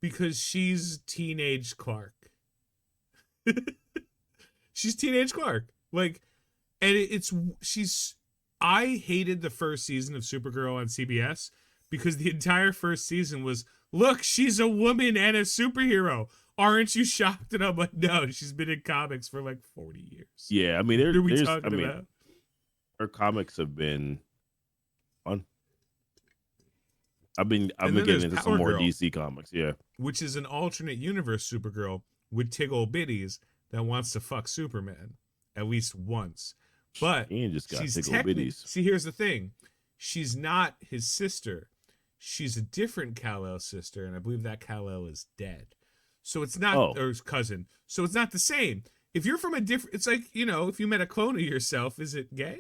because she's teenage Clark. She's teenage Clark. Like, and I hated the first season of Supergirl on CBS because the entire first season was, look, she's a woman and a superhero. Aren't you shocked? And I'm like, no, she's been in comics for like 40 years. Yeah, I mean, What are we there's, talking about? her comics have been fun. I've been getting into some more DC comics, yeah. Which is an alternate universe Supergirl with Tiggle Bitties that wants to fuck Superman at least once. But Ian just got she's Tiggle Bitties. See, here's the thing. She's not his sister. She's a different Kal-El sister, and I believe that Kal-El is dead. So it's not, or his cousin. So it's not the same. If you're from a different, it's like, you know, if you met a clone of yourself, is it gay?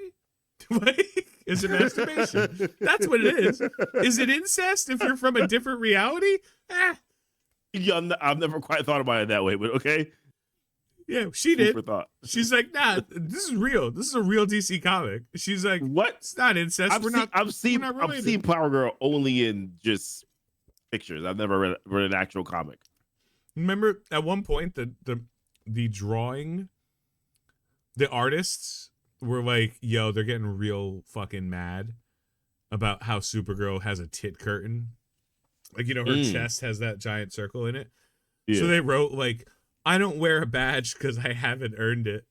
Like, is it masturbation? That's what it is. Is it incest if you're from a different reality? Yeah, I've never quite thought about it that way, but okay. Yeah, she did. Thought. She's like, nah, this is real. This is a real DC comic. She's like, what? It's not incest. I've seen Power Girl only in just pictures. I've never read an actual comic. Remember at one point the drawing, the artists were like, yo, they're getting real fucking mad about how Supergirl has a tit curtain. Like, you know, her chest has that giant circle in it. Yeah. So they wrote like, I don't wear a badge because I haven't earned it.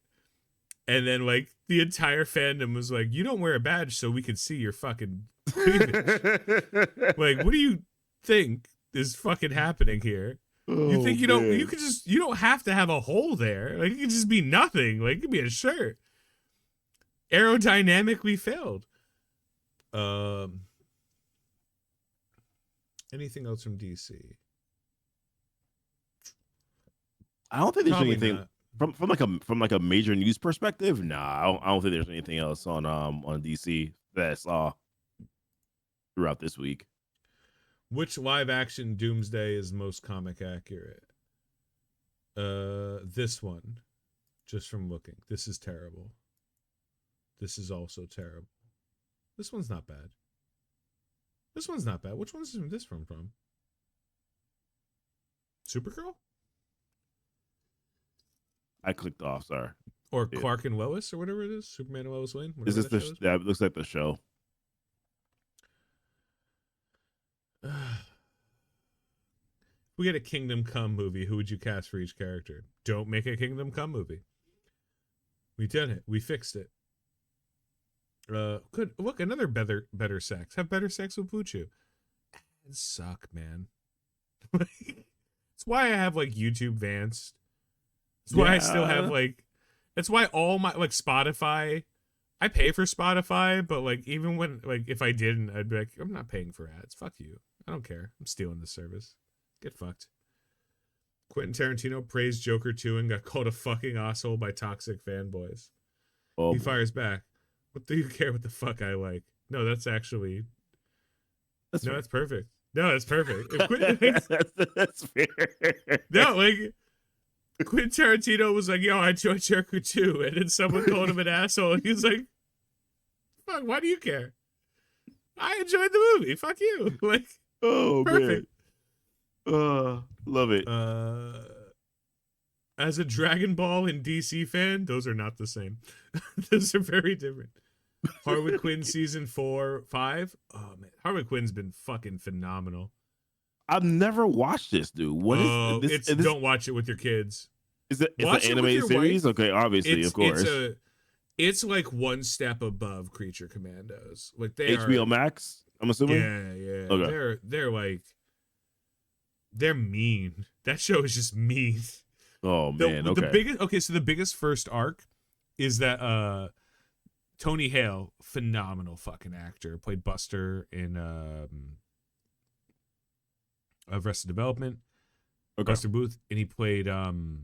And then like the entire fandom was like, you don't wear a badge so we can see your fucking cleavage. Like, what do you think is fucking happening here? You think you don't, you don't have to have a hole there. Like, it could just be nothing. Like, it could be a shirt. Aerodynamically failed. Anything else from DC? I don't think there's anything from like a major news perspective. Nah, I don't think there's anything else on DC that I saw throughout this week. Which live action Doomsday is most comic accurate? This one, just from looking. This is terrible. This is also terrible. This one's not bad. This one's not bad. Which one's this from? Supergirl? I clicked off, sorry. Or Clark and Lois, or whatever it is. Superman and Lois Lane. Is this that looks like the show? We get a Kingdom Come movie. Who would you cast for each character? Don't make a Kingdom Come movie. We did it. We fixed it. Good. Look, another better sex. Have better sex with Buchu. It suck, man. It's why I have like YouTube Vanced. It's why I still have like. That's why all my like Spotify. I pay for Spotify, but like even when like if I didn't, I'd be like, I'm not paying for ads. Fuck you. I don't care. I'm stealing the service. Get fucked. Quentin Tarantino praised Joker 2 and got called a fucking asshole by toxic fanboys. Oh, he fires back. What do you care what the fuck I like? No, that's actually... That's perfect. No, that's perfect. That's fair. No, like... Quentin Tarantino was like, yo, I enjoyed Joker 2. And then someone called him an asshole. And he was like, fuck, why do you care? I enjoyed the movie. Fuck you. Like, oh, perfect. Man. Love it. As a Dragon Ball and DC fan, those are not the same. Those are very different. Harley Quinn season 4-5. Oh man, Harley Quinn's been fucking phenomenal. I've never watched this, dude. What is this? Don't watch it with your kids. Is it? It's an animated series. Wife. Okay, obviously, of course. It's like one step above Creature Commandos. Like they HBO Max. I'm assuming. Yeah. Okay. They're like they're mean. That show is just mean. Oh man. The biggest first arc is that Tony Hale, phenomenal fucking actor, played Buster in Arrested Development. Okay. Buster Booth, and he played the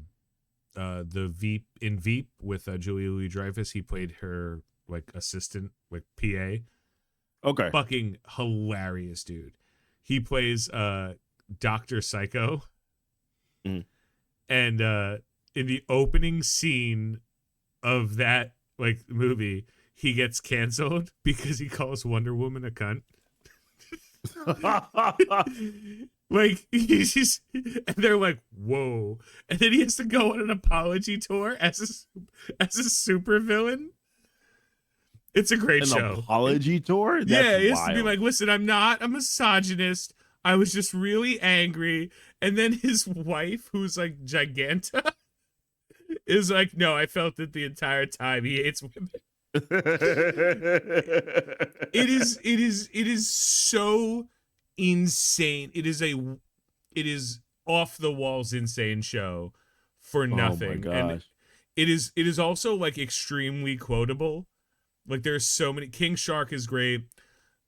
Veep in Veep with Julia Louis-Dreyfus. He played her like assistant, like PA. Okay. Fucking hilarious, dude. He plays Dr. Psycho. Mm. And in the opening scene of that like movie, he gets canceled because he calls Wonder Woman a cunt. Like, he's just, and they're like, whoa. And then he has to go on an apology tour as a super villain. It's a great show. Apology tour? Yeah, he has to be like, listen, I'm not a misogynist. I was just really angry. And then his wife, who's like Giganta, is like, no, I felt it the entire time. He hates women. It is so insane. It is off the walls insane show for nothing. Oh my gosh. And it is also like extremely quotable. Like there's so many. King Shark is great.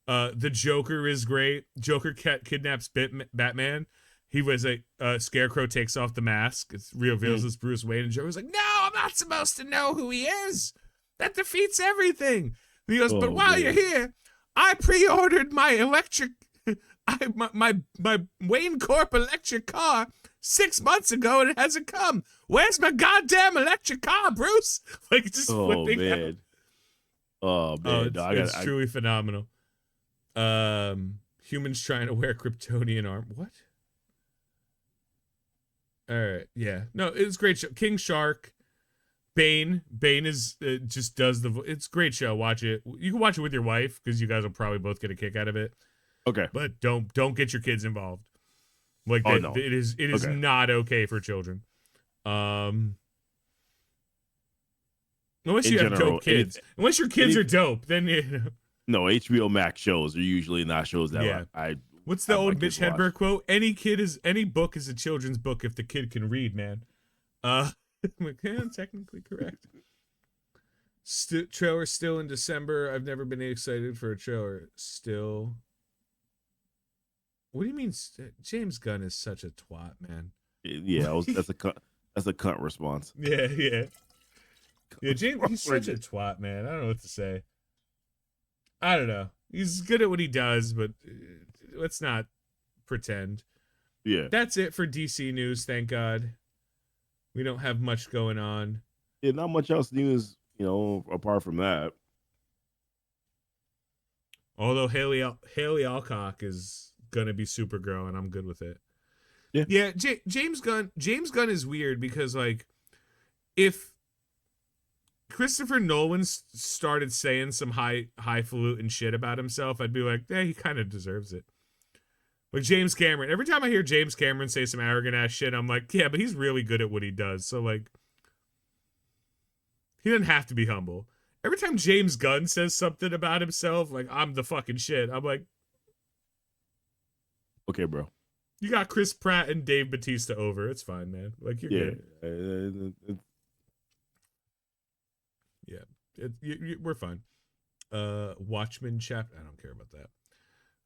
The Joker is great. Joker kidnaps Batman. He was Scarecrow takes off the mask. It reveals it's Bruce Wayne, and Joker's like, no, I'm not supposed to know who he is. That defeats everything. And he goes, but while you're here, I pre-ordered my electric, my Wayne Corp electric car 6 months ago, and it hasn't come. Where's my goddamn electric car, Bruce? Like just flipping out. Oh man, it's truly phenomenal. Humans trying to wear Kryptonian armor. What? All right, yeah, no, it's a great show. King Shark, Bane is just does it's a great show. Watch it. You can watch it with your wife because you guys will probably both get a kick out of it. Okay, but don't get your kids involved. Like no. It is not okay for children. Unless you have dope kids. Unless your kids are dope, then no, HBO Max shows are usually not shows that I what's the old Mitch Hedberg quote? Any book is a children's book if the kid can read, man. I'm technically correct. Trailer still in December. I've never been excited for a trailer. Still. What do you mean? James Gunn is such a twat, man. Yeah, that's a cunt response. Yeah. Yeah, James, he's such a twat, man. I don't know what to say. I don't know. He's good at what he does, but let's not pretend. Yeah. That's it for DC news, thank God. We don't have much going on. Yeah, not much else news, apart from that. Although Haley Alcock is gonna be Supergirl, and I'm good with it. Yeah. James Gunn is weird because, like, if Christopher Nolan started saying some highfalutin shit about himself, I'd be like, yeah, he kind of deserves it. Like James Cameron. Every time I hear James Cameron say some arrogant ass shit, I'm like, yeah, but he's really good at what he does. So, like, he doesn't have to be humble. Every time James Gunn says something about himself, like, I'm the fucking shit, I'm like, okay, bro. You got Chris Pratt and Dave Bautista over. It's fine, man. Like, you're good. We're fine. Watchmen chapter. I don't care about that.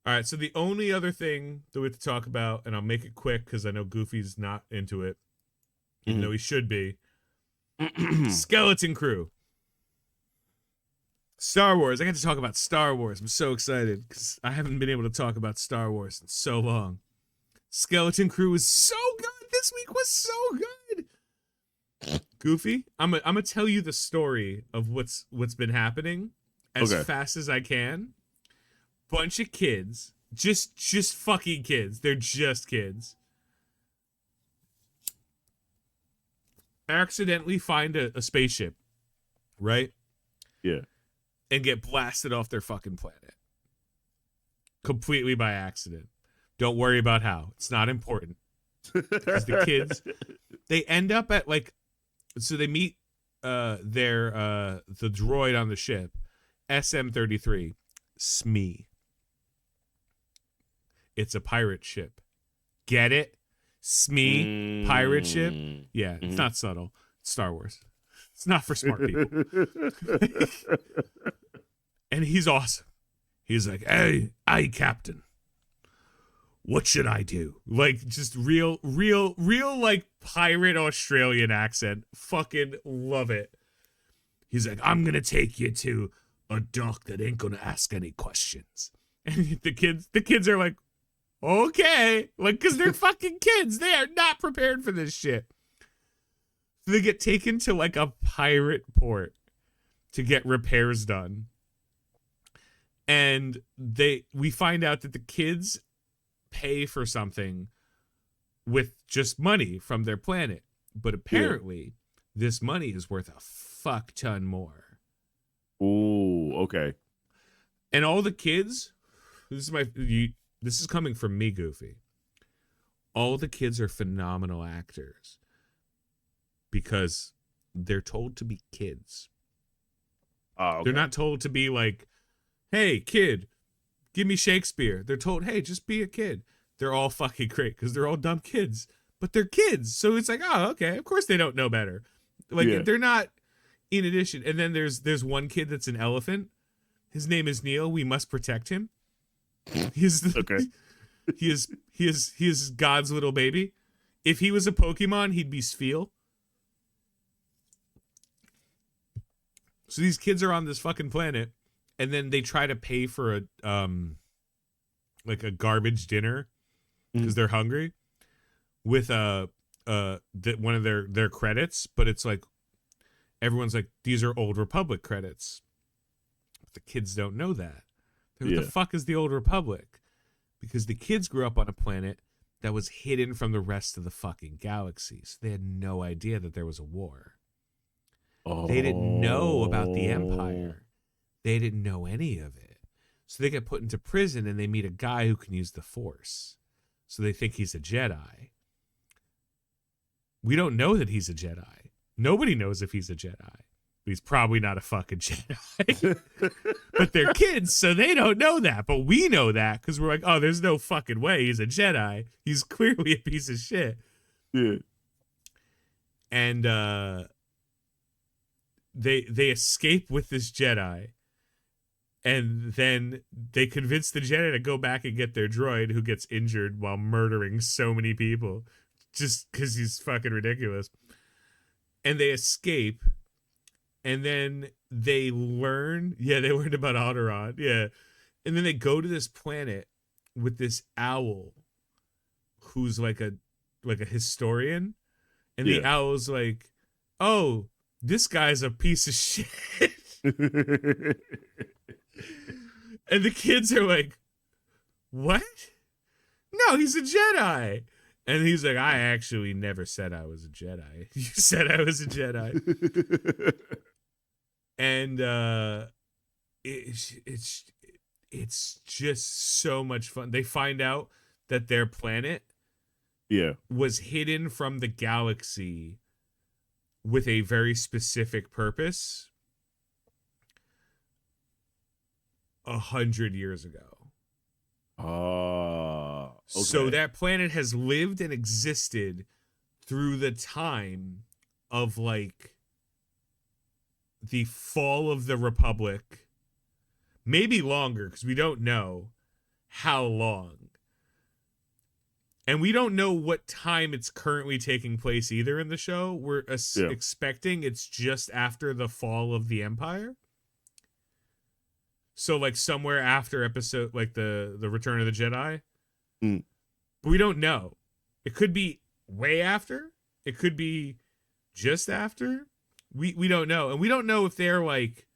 All right. So the only other thing that we have to talk about, and I'll make it quick because I know Goofy's not into it, even though he should be. Skeleton Crew. Star Wars. I get to talk about Star Wars. I'm so excited because I haven't been able to talk about Star Wars in so long. Skeleton Crew is so good. This week was so good. Goofy, I'm gonna tell you the story of what's been happening as fast as I can. Bunch of kids, just fucking kids. They're just kids. Accidentally find a spaceship, right? Yeah. And get blasted off their fucking planet. Completely by accident. Don't worry about how. It's not important. Because the kids, they end up at so they meet the droid on the ship, SM-33, Smee. It's a pirate ship. Get it? Smee, pirate ship? Yeah, it's not subtle. It's Star Wars. It's not for smart people. And he's awesome. He's like, hey, Captain. What should I do? Like, just real, like, pirate Australian accent. Fucking love it. He's like, I'm going to take you to a dock that ain't going to ask any questions. And the kids are like, okay. Like, because they're fucking kids. They are not prepared for this shit. So they get taken to, like, a pirate port. to get repairs done. And we find out that the kids pay for something with just money from their planet. But apparently this money is worth a fuck ton more. Ooh, okay. And all the kids, this is coming from me, Goofy. All the kids are phenomenal actors because they're told to be kids. Oh, okay. They're not told to be like, hey, kid, give me Shakespeare. They're told, hey, just be a kid. They're all fucking great because they're all dumb kids. But they're kids. So it's like, oh, okay. Of course they don't know better. Like, they're not, in addition. And then there's one kid that's an elephant. His name is Neil. We must protect him. Okay. He is God's little baby. If he was a Pokemon, he'd be Spheal. So these kids are on this fucking planet, and then they try to pay for a like a garbage dinner because they're hungry with one of their credits, but it's like everyone's like, these are Old Republic credits. But the kids don't know that. What the fuck is the Old Republic? Because the kids grew up on a planet that was hidden from the rest of the fucking galaxy. So they had no idea that there was a war. Oh. They didn't know about the Empire. They didn't know any of it. So they get put into prison and they meet a guy who can use the Force. So they think he's a Jedi. We don't know that he's a Jedi. Nobody knows if he's a Jedi. He's probably not a fucking Jedi. But they're kids, so they don't know that. But we know that because we're like, oh, there's no fucking way he's a Jedi. He's clearly a piece of shit. Yeah. And they escape with this Jedi. And then they convince the Jedi to go back and get their droid who gets injured while murdering so many people. Just because he's fucking ridiculous. And they escape. And then they learn, they learned about Alderaan, and then they go to this planet with this owl, who's like a historian, and the owl's like, "Oh, this guy's a piece of shit," and the kids are like, "What? No, he's a Jedi." And he's like, I actually never said I was a Jedi. You said I was a Jedi. And it's just so much fun. They find out that their planet was hidden from the galaxy with a very specific purpose 100 years ago. Okay. So that planet has lived and existed through the time of like the fall of the Republic, maybe longer because we don't know how long, and we don't know what time it's currently taking place either in the show. We're expecting it's just after the fall of the Empire. So like somewhere after episode like the Return of the Jedi. But we don't know. It could be way after. It could be just after. We don't know. And we don't know if they're like,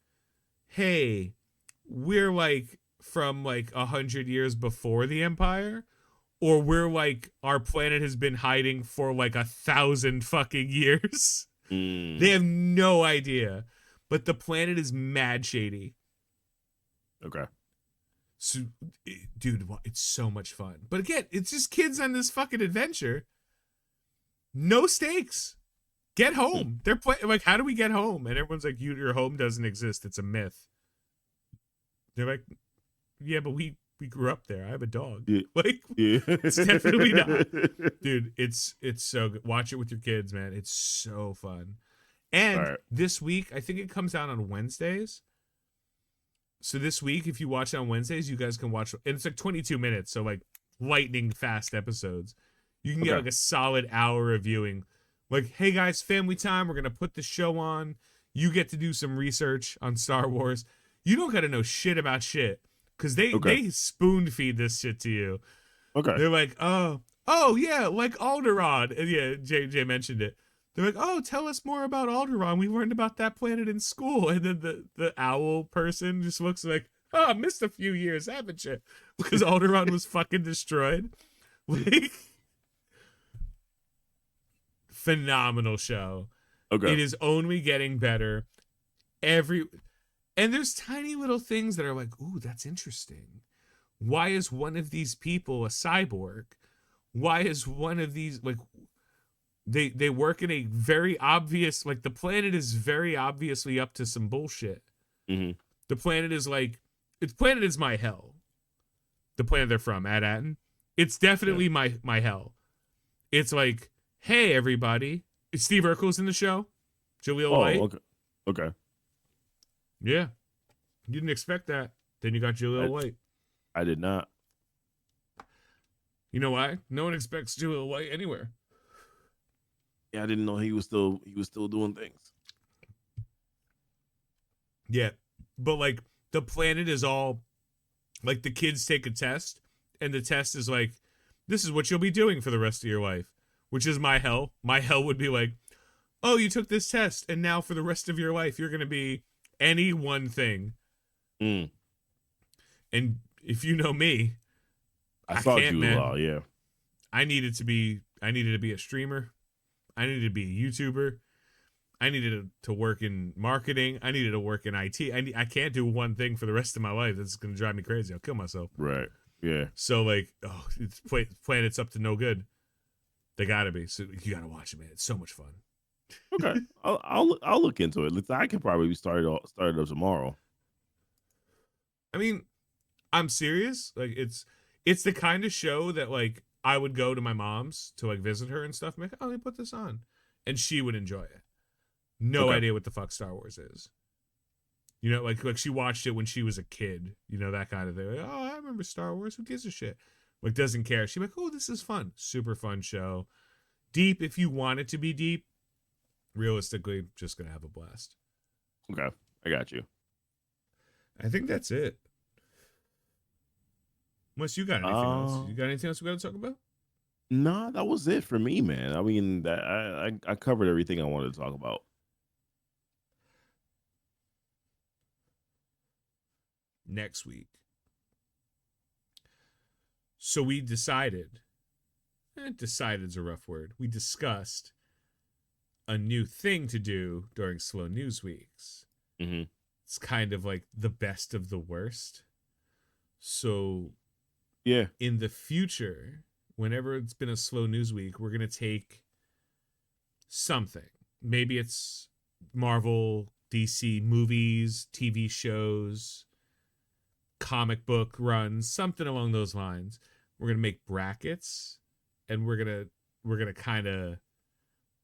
hey, we're like from like 100 years before the Empire, or we're like our planet has been hiding for like 1,000 fucking years. They have no idea. But the planet is mad shady. Okay. So, dude, it's so much fun. But again, it's just kids on this fucking adventure. No stakes. Get home. They're like, how do we get home? And everyone's like, your home doesn't exist. It's a myth. They're like, yeah, but we grew up there. I have a dog. Yeah. Like, it's definitely not. Dude, it's so good. Watch it with your kids, man. It's so fun. And this week, I think it comes out on Wednesdays. So this week, if you watch it on Wednesdays, you guys can watch, and it's like 22 minutes, so like lightning fast episodes. You can get like a solid hour of viewing. Like, hey guys, family time, we're going to put the show on. You get to do some research on Star Wars. You don't got to know shit about shit, because they spoon feed this shit to you. Okay. They're like, oh yeah, like Alderaan. And yeah, Jay mentioned it. They're like, oh, tell us more about Alderaan. We learned about that planet in school. And then the owl person just looks like, oh, I missed a few years, haven't you? Because Alderaan was fucking destroyed. Like, phenomenal show. Okay. It is only getting better. And there's tiny little things that are like, ooh, that's interesting. Why is one of these people a cyborg? Why is one of these, like, they work in a very obvious, like, the planet is very obviously up to some bullshit. Mm-hmm. The planet is like, the planet is my hell. The planet they're from, Ad-Atten. It's definitely my hell. It's like, hey, everybody. Is Steve Urkel's in the show? Jaleel White? Okay. Yeah. You didn't expect that. Then you got Jaleel White. I did not. You know why? No one expects Jaleel White anywhere. Yeah, I didn't know he was still doing things. Yeah. But like the planet is all like the kids take a test and the test is like, this is what you'll be doing for the rest of your life, which is my hell. My hell would be like, oh, you took this test and now for the rest of your life, you're going to be any one thing. Mm. And if you know me, I saw can't, you man. a lot, yeah. I needed to be a streamer. I needed to be a YouTuber. I needed to work in marketing. I needed to work in IT. I can't do one thing for the rest of my life. That's going to drive me crazy. I'll kill myself. Right. Yeah. So like, oh, it's planet's up to no good. They gotta be. So you gotta watch it, man. It's so much fun. Okay. I'll look into it. I can probably start it up tomorrow. I mean, I'm serious. Like it's the kind of show that like I would go to my mom's to like visit her and stuff. And be like, oh, let me put this on, and she would enjoy it. No idea what the fuck Star Wars is. You know, like she watched it when she was a kid. You know, that kind of thing. Like, oh, I remember Star Wars. Who gives a shit? Like doesn't care. She's like, oh, this is fun. Super fun show. Deep if you want it to be deep. Realistically, just gonna have a blast. Okay, I got you. I think that's it. Unless you got anything else. You got anything else we got to talk about? No, that was it for me, man. I mean, I covered everything I wanted to talk about. Next week. So we decided. Decided's a rough word. We discussed a new thing to do during slow news weeks. Mm-hmm. It's kind of like the best of the worst. So yeah, in the future, whenever it's been a slow news week, we're going to take something. Maybe it's Marvel, DC movies, TV shows, comic book runs, something along those lines. We're going to make brackets and we're going to kind of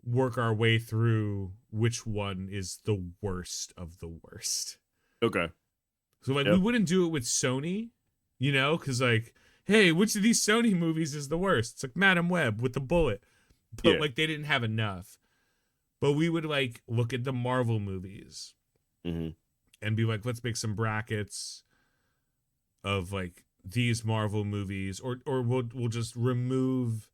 work our way through which one is the worst of the worst. Okay. So like we wouldn't do it with Sony, you know, because like, hey, which of these Sony movies is the worst? It's like Madam Web with the bullet. But like they didn't have enough. But we would like look at the Marvel movies and be like, let's make some brackets of like these Marvel movies, or we'll just remove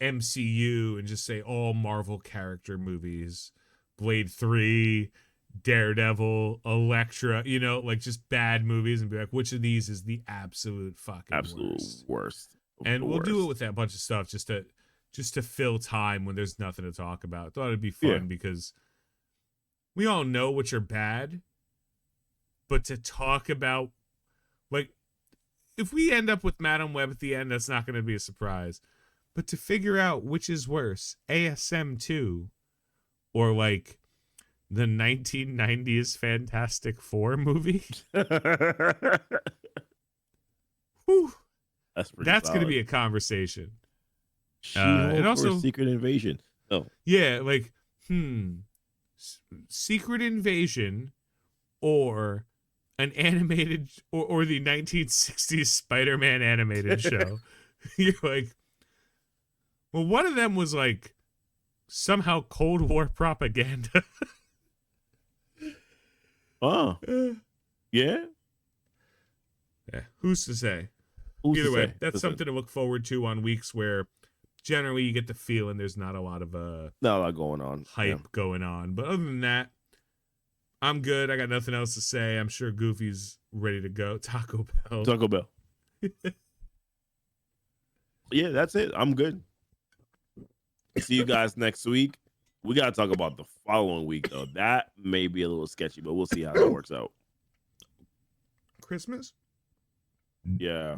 MCU and just say all Marvel character movies. Blade 3, Daredevil, Elektra, you know, like just bad movies, and be like, which of these is the absolute fucking worst? And we'll do it with that bunch of stuff just to fill time when there's nothing to talk about. Thought it'd be fun because we all know which are bad, but to talk about, like, if we end up with Madam Web at the end, that's not going to be a surprise. But to figure out which is worse, ASM 2 or like the 1990s Fantastic Four movie. Whew. That's going to be a conversation. And also Secret Invasion. Oh. Yeah, like, Secret Invasion or an animated or the 1960s Spider-Man animated show. You're like, well, one of them was like somehow Cold War propaganda. Oh. Yeah. Yeah. Who's to say? Either way, that's something to look forward to on weeks where generally you get the feeling there's not a lot of Not a lot going on. hype going on. But other than that, I'm good. I got nothing else to say. I'm sure Goofy's ready to go. Taco Bell. Taco Bell. Yeah, that's it. I'm good. See you guys next week. We got to talk about the following week, though. That may be a little sketchy, but we'll see how that works out. Christmas? Yeah.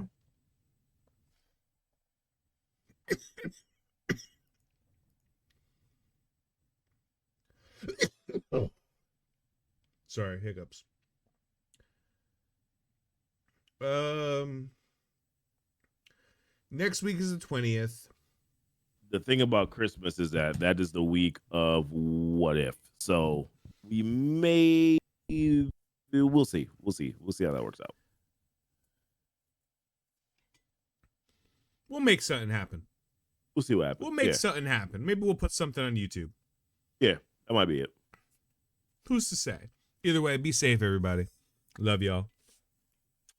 Sorry, hiccups. Next week is the 20th. The thing about Christmas is that is the week of what if. So we may, we'll see. We'll see how that works out. We'll make something happen. We'll see what happens. We'll make something happen. Maybe we'll put something on YouTube. Yeah, that might be it. Who's to say? Either way, be safe, everybody. Love y'all.